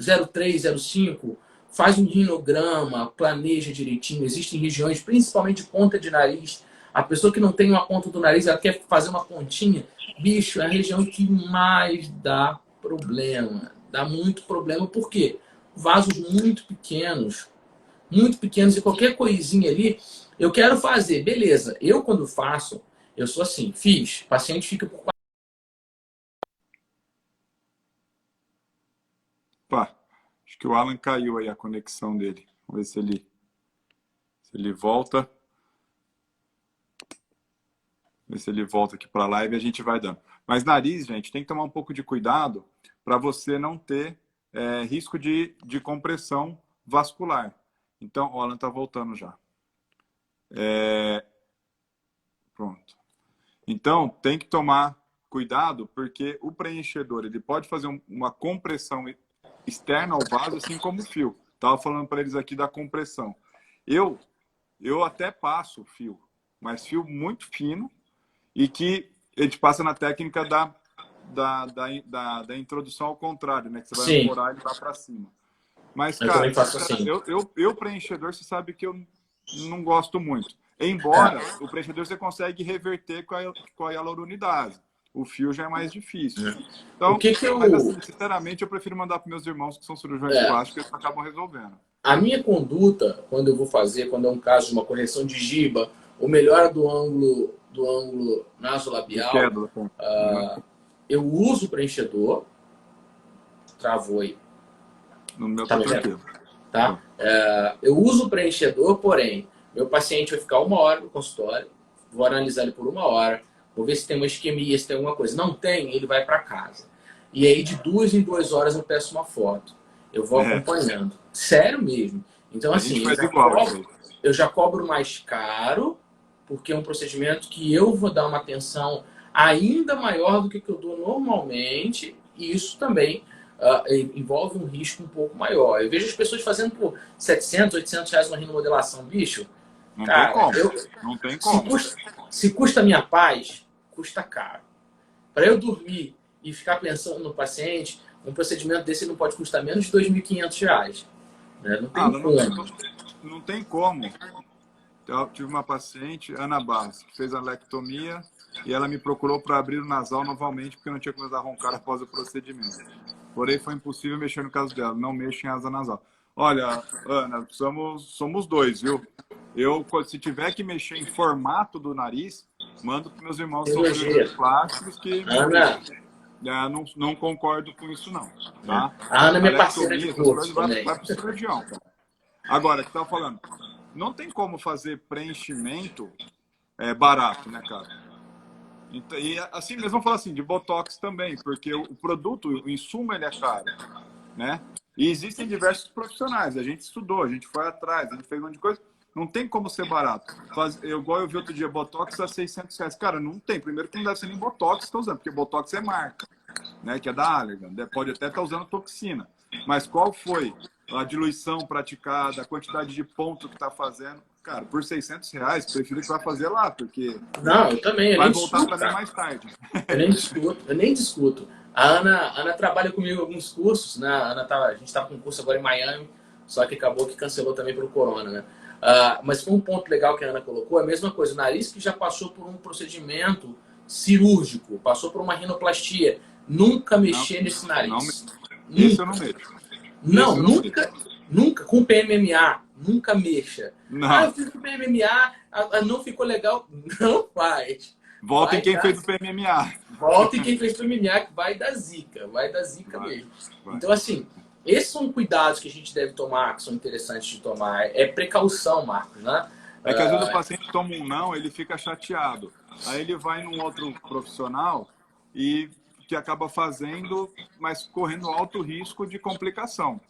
0,3, 0,5... faz um rinograma, planeja direitinho. Existem regiões, principalmente ponta de nariz. A pessoa que não tem uma ponta do nariz, ela quer fazer uma pontinha. Bicho, é a região que mais dá problema. Dá muito problema. Por quê? Vasos muito pequenos e qualquer coisinha ali, eu quero fazer. Beleza, eu quando faço, eu sou assim, fiz, paciente fica por... Acho que o Alan caiu aí a conexão dele. Vamos ver se ele volta. Ver se ele volta aqui para a live e a gente vai dando. Mas nariz, gente, tem que tomar um pouco de cuidado para você não ter risco de compressão vascular. Então, o Alan está voltando já. Pronto. Então, tem que tomar cuidado porque o preenchedor ele pode fazer uma compressão externa ao vaso, assim como o fio. Estava falando para eles aqui da compressão. Eu até passo fio, mas fio muito fino e que a gente passa na técnica da introdução ao contrário, né? Que você vai ancorar e vai para cima. Mas, cara, eu preenchedor, você sabe que eu não gosto muito. Embora o preenchedor você consegue reverter com a hialuronidase. o fio já é mais difícil. O Então, que que eu... mas assim, sinceramente, eu prefiro mandar para meus irmãos que são cirurgiões plásticos, eles acabam resolvendo. A minha conduta, quando eu vou fazer, quando é um caso de uma correção de giba, ou melhora do ângulo De nasolabial, queda, né? eu uso o preenchedor. Travou aí. No meu Tá tá me vendo? tranquilo. Tá? Eu uso o preenchedor, porém, meu paciente vai ficar 1 hora no consultório, vou analisar ele por 1 hora, vou ver se tem uma isquemia, se tem alguma coisa. Não tem, ele vai para casa. E aí, de 2 em 2 horas, eu peço uma foto. Eu vou acompanhando. Sério mesmo. Então, A gente assim, faz igual isso aí. eu já cobro mais caro, porque é um procedimento que eu vou dar uma atenção ainda maior do que eu dou normalmente, e isso também envolve um risco um pouco maior. Eu vejo as pessoas fazendo por 700, 800 reais uma remodelação, bicho. Não tem Cara, como. Não tem como. Se custa a minha paz, custa caro. Para eu dormir e ficar pensando no paciente, um procedimento desse não pode custar menos de R$ 2.500. Né? Não tem como. Não tem como. Eu tive uma paciente, Ana Barros, que fez a lectomia e ela me procurou para abrir o nasal novamente porque não tinha começado a roncar após o procedimento. Porém, foi impossível mexer no caso dela. Não mexa em asa nasal. Olha, Ana, somos dois, viu? Se tiver que mexer em formato do nariz, mando para meus irmãos que são cirurgiões plásticos que Ana, não concordo com isso, não. Tá? A Ana é minha parceira de curso também. Vai para o cirurgião. Agora, que estava falando, não tem como fazer preenchimento barato, né, cara? E assim mesmo, vamos falar assim, de Botox também, porque o produto, o insumo, ele é caro, né? E existem diversos profissionais, a gente estudou, a gente foi atrás, a gente fez um monte de coisa, não tem como ser barato. Igual eu vi outro dia, Botox a R$ 600. Cara, não tem. Primeiro que não deve ser nem Botox que está usando, porque Botox é marca, né? Que é da Allergan, pode até estar usando toxina. Mas qual foi a diluição praticada, a quantidade de ponto que está fazendo? Cara, por R$ 600, prefiro que vai fazer lá, porque não, eu também, vai voltar para mim mais tarde. Eu nem discuto. A Ana trabalha comigo em alguns cursos, né? A gente estava com um curso agora em Miami, só que acabou que cancelou também pelo corona, né? Mas foi um ponto legal que a Ana colocou, a mesma coisa, o nariz que já passou por um procedimento cirúrgico, passou por uma rinoplastia, nunca mexer nesse nariz. Esse eu não mexo. Não, nunca, com PMMA, nunca mexa. Não. Eu fiz com PMMA, não ficou legal, não faz. Volta em quem fez o PMMA. Volta em quem fez o PMMA, que vai dar zica mesmo. Vai. Então, assim, esses são cuidados que a gente deve tomar, que são interessantes de tomar. É precaução, Marcos, né? É que às vezes o paciente toma um não, ele fica chateado. Aí ele vai num outro profissional e que acaba fazendo, mas correndo alto risco de complicação.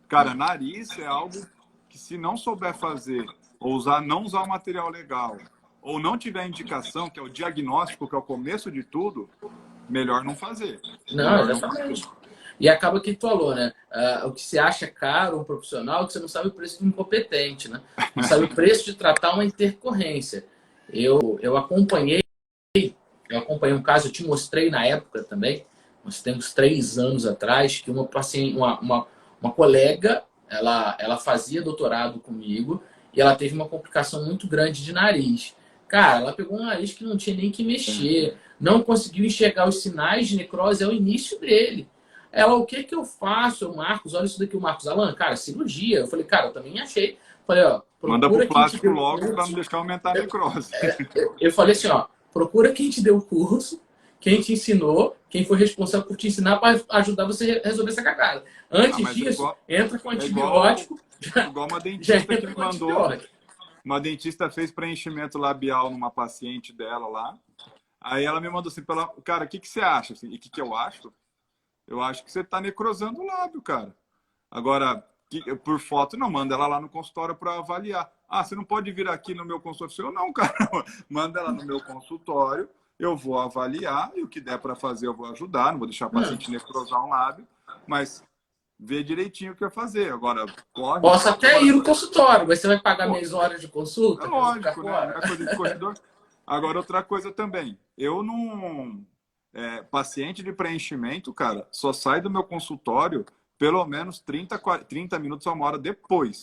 Cara, nariz é algo que se não souber fazer, ou não usar o material legal, ou não tiver indicação, que é o diagnóstico, que é o começo de tudo, melhor não fazer. Não, exatamente. E acaba que tu falou, né? O que você acha caro um profissional, que você não sabe o preço de um incompetente, né? Não sabe o preço de tratar uma intercorrência. Eu acompanhei um caso, eu te mostrei na época também, nós temos 3 anos atrás, que uma colega, ela fazia doutorado comigo e ela teve uma complicação muito grande de nariz. Cara, ela pegou um nariz que não tinha nem que mexer, não conseguiu enxergar os sinais de necrose ao início dele. Ela, o que eu faço, Marcos? Olha isso daqui, o Marcos Alan, cara, cirurgia. Eu falei, cara, eu também achei. Falei, ó, manda pro plástico logo para não deixar aumentar a necrose. Eu falei assim, ó, procura quem te deu o curso, quem te ensinou, quem foi responsável por te ensinar para ajudar você a resolver essa cagada. Antes disso, entra com antibiótico. Igual uma dentista que me mandou. Uma dentista fez preenchimento labial numa paciente dela lá. Aí ela me mandou assim, cara, o que você acha? Assim, e o que eu acho? Eu acho que você está necrosando o lábio, cara. Agora, por foto, não, manda ela lá no consultório para avaliar. Ah, você não pode vir aqui no meu consultório? Não, cara, manda ela no meu consultório, eu vou avaliar e o que der para fazer eu vou ajudar, não vou deixar a paciente necrosar um lábio, mas ver direitinho o que vai fazer. Agora, corre. Posso até ir no consultório, mas você vai pagar minhas horas de consulta? É lógico, né? Não é coisa de corredor. Agora, outra coisa também. Eu não... paciente de preenchimento, cara, só sai do meu consultório pelo menos 30 minutos a 1 hora depois.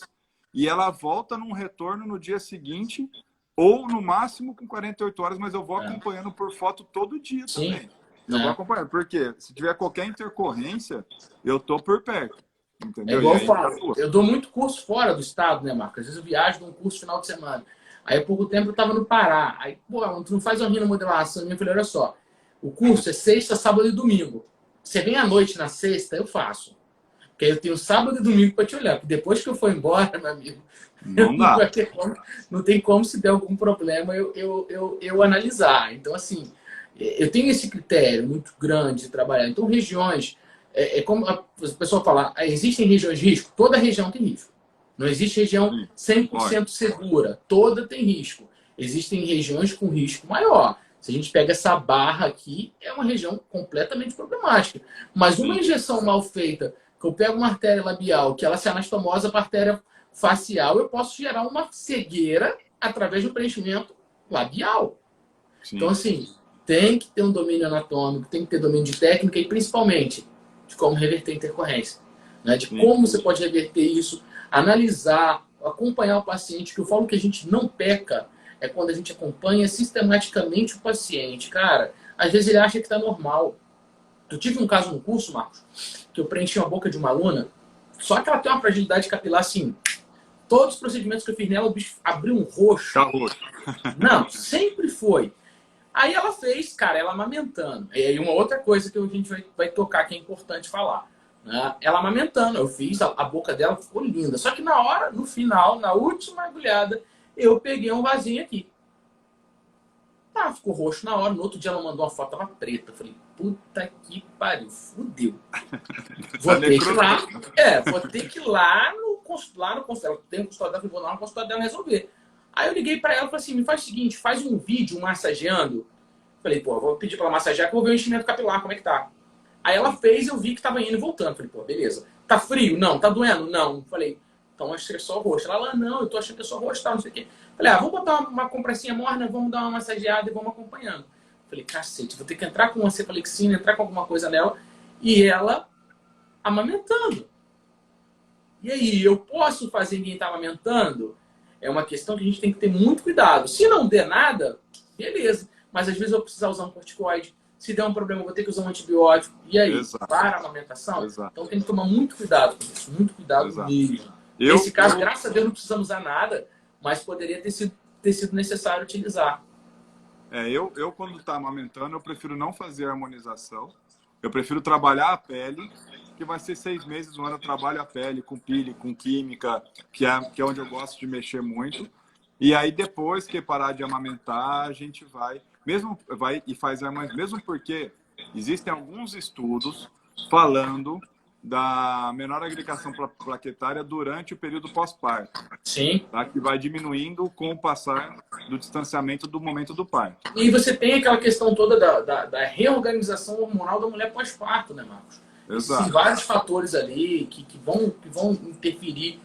E ela volta num retorno no dia seguinte, ou no máximo com 48 horas, mas eu vou acompanhando por foto todo dia também. Eu vou né? acompanhando, porque se tiver qualquer intercorrência, eu tô por perto, É entendeu? E igual eu aí, falo, eu dou muito curso fora do estado, né, Marcos? Às vezes eu viajo, dou um curso final de semana. Aí, há pouco tempo, eu estava no Pará. Aí, pô, tu não faz uma modelação? Eu falei, olha só, o curso é sexta, sábado e domingo. Você vem à noite na sexta, eu faço. Porque aí eu tenho sábado e domingo para te olhar. Porque depois que eu for embora, meu amigo, não não dá. vai ter como, não tem como, se der algum problema, eu analisar. Então, assim, eu tenho esse critério muito grande de trabalhar. Então, regiões, é como a pessoa fala, existem regiões de risco? Toda região tem risco. Não existe região Sim, 100% segura. Toda tem risco. Existem regiões com risco maior. Se a gente pega essa barra aqui, é uma região completamente problemática. Mas uma sim, injeção mal feita, que eu pego uma artéria labial, que ela se anastomosa para a artéria facial, eu posso gerar uma cegueira através do preenchimento labial. Então, sim, assim, tem que ter um domínio anatômico, tem que ter domínio de técnica e, principalmente, de como reverter a intercorrência. Né? De sim. como você pode reverter isso, analisar, acompanhar o paciente, que eu falo que a gente não peca é quando a gente acompanha sistematicamente o paciente. Cara, às vezes ele acha que está normal. Eu tive um caso no curso, Marcos, que eu preenchi a boca de uma aluna, só que ela tem uma fragilidade capilar assim. Todos os procedimentos que eu fiz nela, o bicho abriu um roxo. Tá roxo. Não, sempre foi. Aí ela fez, cara, ela amamentando. E aí uma outra coisa que a gente vai tocar que é importante falar. Né? Ela amamentando, eu fiz, a boca dela ficou linda. Só que na hora, no final, na última agulhada, eu peguei um vasinho aqui. Ah, ficou roxo na hora. No outro dia ela mandou uma foto, tava preta. Eu falei, puta que pariu, fudeu. Vou ter que ir lá. Vou ter que ir lá no consultório. Tem um consultório dela, vou lá no consultório dela resolver. Aí eu liguei pra ela e falei assim, me faz o seguinte, faz um vídeo massageando. Falei, pô, vou pedir pra ela massagear que eu vou ver o enchimento capilar, como é que tá. Aí ela fez, eu vi que tava indo e voltando. Falei, pô, beleza. Tá frio? Não. Tá doendo? Não. Falei, então acho que é só roxo. Ela, não, eu tô achando que é só roxo, tá, não sei o quê. Falei, vamos botar uma compressinha morna, vamos dar uma massageada e vamos acompanhando. Falei, cacete, vou ter que entrar com uma cefalexina, entrar com alguma coisa nela. E ela amamentando. E aí, eu posso fazer ninguém tá amamentando? É uma questão que a gente tem que ter muito cuidado. Se não der nada, beleza. Mas às vezes eu vou precisar usar um corticoide. Se der um problema, eu vou ter que usar um antibiótico. E aí, Exato. para a amamentação? Exato. Então tem que tomar muito cuidado com isso. Muito cuidado Exato. mesmo. Nesse caso, graças a Deus, não precisamos usar nada, mas poderia ter sido necessário utilizar. Eu quando tá amamentando, eu prefiro não fazer harmonização. Eu prefiro trabalhar a pele, que vai ser 6 meses, um ano eu trabalho a pele com pele, com química, que é onde eu gosto de mexer muito. E aí depois que parar de amamentar, a gente vai e faz harmonização, mesmo porque existem alguns estudos falando da menor agregação plaquetária durante o período pós-parto. Sim. Tá? Que vai diminuindo com o passar do distanciamento do momento do parto. E você tem aquela questão toda da reorganização hormonal da mulher pós-parto, né, Marcos? Exato. Existem vários fatores ali que vão interferir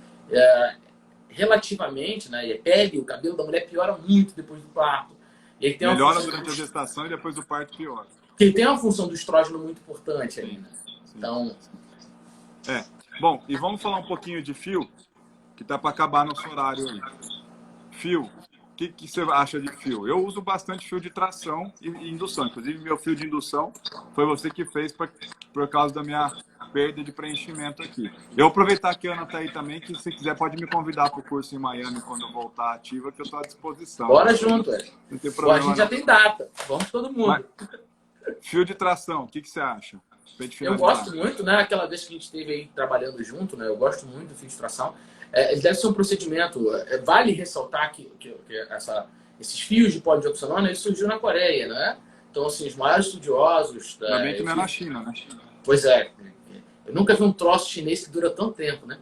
relativamente, né? E a pele, o cabelo da mulher piora muito depois do parto. E aí tem melhora durante a gestação e depois do parto piora. Porque tem uma função do estrógeno muito importante ali, né? Sim. Então... Bom, e vamos falar um pouquinho de fio, que tá para acabar nosso horário aí. Fio, o que você acha de fio? Eu uso bastante fio de tração e indução. Inclusive, meu fio de indução foi você que fez por causa da minha perda de preenchimento aqui. Eu vou aproveitar que a Ana tá aí também, que se quiser pode me convidar para o curso em Miami quando eu voltar ativa, que eu estou à disposição. Bora junto, Não tem problema. A gente já tem data. Vamos todo mundo. Mas, fio de tração, o que você acha? Eu gosto muito, né? Aquela vez que a gente esteve aí trabalhando junto, né? Eu gosto muito do fio de tração. Ele deve ser um procedimento. Vale ressaltar que esses fios de polidioxanona, ele surgiu na Coreia, né? Então, assim, os maiores estudiosos... Também que não é na China, né? Pois é. Eu nunca vi um troço chinês que dura tanto tempo, né?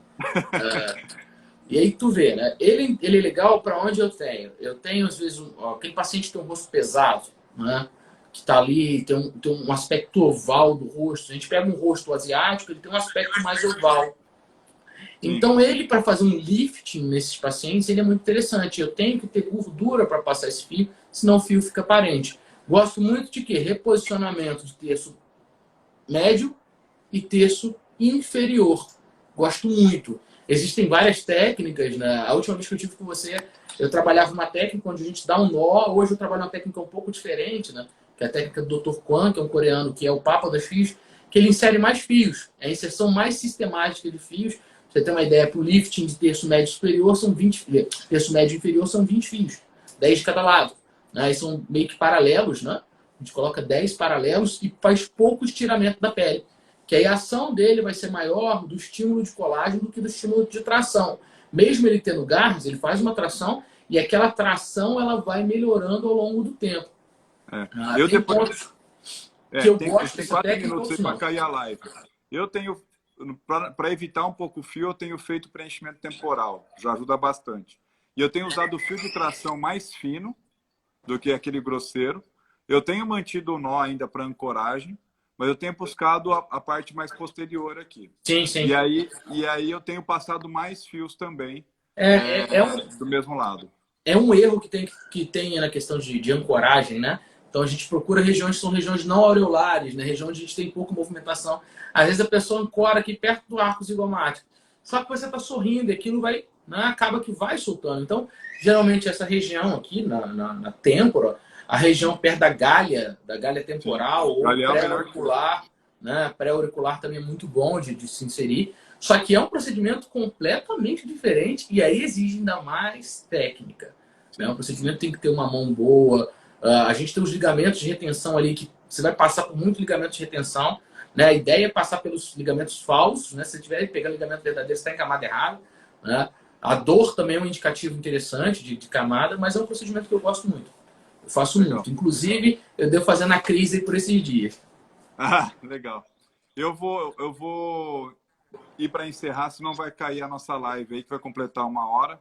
E aí tu vê, né? Ele é legal para onde eu tenho. Eu tenho, às vezes, tem paciente que tem um rosto pesado, né? Que tá ali, tem um aspecto oval do rosto. A gente pega um rosto asiático, ele tem um aspecto mais oval. Então, ele, para fazer um lifting nesses pacientes, ele é muito interessante. Eu tenho que ter gordura para passar esse fio, senão o fio fica aparente. Gosto muito de quê? Reposicionamento de terço médio e terço inferior. Gosto muito. Existem várias técnicas, né? A última vez que eu tive com você, eu trabalhava uma técnica onde a gente dá um nó. Hoje eu trabalho uma técnica um pouco diferente, né? que é a técnica do Dr. Kwan, que é um coreano, que é o papa dos fios, que ele insere mais fios. É a inserção mais sistemática de fios. Pra você ter uma ideia, para o lifting de terço médio superior são 20, terço médio inferior são 20 fios, 10 de cada lado. Né? E são meio que paralelos, né? A gente coloca 10 paralelos e faz pouco estiramento da pele. Que aí a ação dele vai ser maior do estímulo de colágeno do que do estímulo de tração. Mesmo ele tendo garras, ele faz uma tração e aquela tração ela vai melhorando ao longo do tempo. Eu tem depois... pontos que eu gosto tem dessa 4 técnica, minutos aí outros para não. cair a live. Eu tenho, para evitar um pouco o fio, eu tenho feito preenchimento temporal. Já ajuda bastante. E eu tenho usado o fio de tração mais fino do que aquele grosseiro. Eu tenho mantido o nó ainda para ancoragem, mas eu tenho buscado a parte mais posterior aqui. Sim, sim. E aí eu tenho passado mais fios também do mesmo lado. É um erro que tem na questão de ancoragem, né? Então a gente procura regiões que são regiões não aureolares, né? Regiões onde a gente tem pouca movimentação. Às vezes a pessoa ancora aqui perto do arco zigomático. Só que você está sorrindo e aquilo vai, né? Acaba que vai soltando. Então, geralmente essa região aqui, na têmpora, a região perto da galha temporal ou pré-auricular, né? Pré-auricular também é muito bom de se inserir. Só que é um procedimento completamente diferente e aí exige ainda mais técnica. Né? O procedimento tem que ter uma mão boa. A gente tem os ligamentos de retenção ali, que você vai passar por muito ligamento de retenção. Né? A ideia é passar pelos ligamentos falsos. Né? Se você tiver pegando ligamento verdadeiro, você está em camada errada. Né? A dor também é um indicativo interessante de camada, mas é um procedimento que eu gosto muito. Eu faço muito. Inclusive, eu devo fazer na crise por esses dias. Ah, legal. Eu vou ir para encerrar, senão vai cair a nossa live aí, que vai completar 1 hora.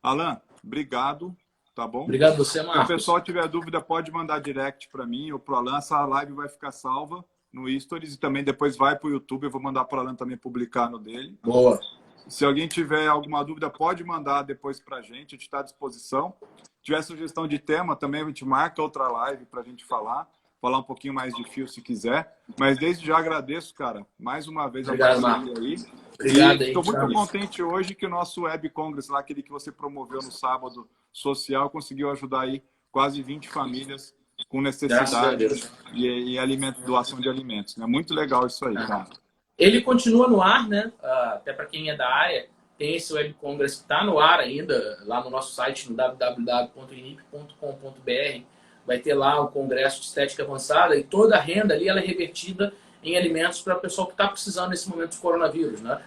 Alan, obrigado, tá bom? Obrigado a você, Marcos. Se o pessoal tiver dúvida, pode mandar direct para mim ou para o Alan. Essa live vai ficar salva no Stories e também depois vai para o YouTube. Eu vou mandar para o Alan também publicar no dele. Boa. Se alguém tiver alguma dúvida, pode mandar depois para a gente está à disposição. Se tiver sugestão de tema, também a gente marca outra live para a gente falar um pouquinho mais de fio se quiser. Mas desde já agradeço, cara, mais uma vez a parceria aí. Obrigado aí. Estou muito contente hoje que o nosso Web Congress, lá, aquele que você promoveu no sábado, social, conseguiu ajudar aí quase 20 famílias com necessidade e doação de alimentos. Né? Muito legal isso aí, cara. Ele continua no ar, né? Até para quem é da área, tem esse Web Congress que está no ar ainda, lá no nosso site, no www.inip.com.br. Vai ter lá o Congresso de Estética Avançada e toda a renda ali ela é revertida em alimentos para o pessoal que está precisando nesse momento de coronavírus, né?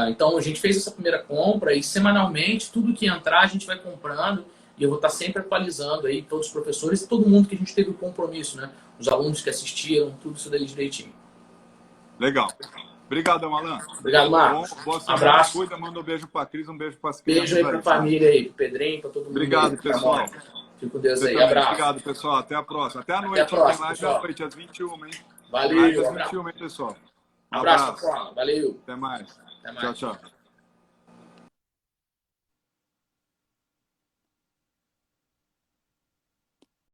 Então a gente fez essa primeira compra e semanalmente tudo que entrar a gente vai comprando e eu vou estar sempre atualizando aí todos os professores e todo mundo que a gente teve o compromisso, né? Os alunos que assistiram, tudo isso daí direitinho. Legal. Obrigadão, Alan. Obrigado, Marcos. Boa semana. Abraço. Cuida, manda um beijo para a Cris, um beijo para as crianças. Beijo aí para a família aí, pro Pedrinho, para todo mundo. Obrigado, aí, pessoal. Fico com Deus Você aí. também. Abraço. Obrigado, pessoal. Até a próxima. Até a noite. Até a próxima, live à noite, às 21, hein? Valeu. Live às 21, hein, pessoal? Abraço, pessoal. Valeu. Até mais. Até mais. Tchau, tchau.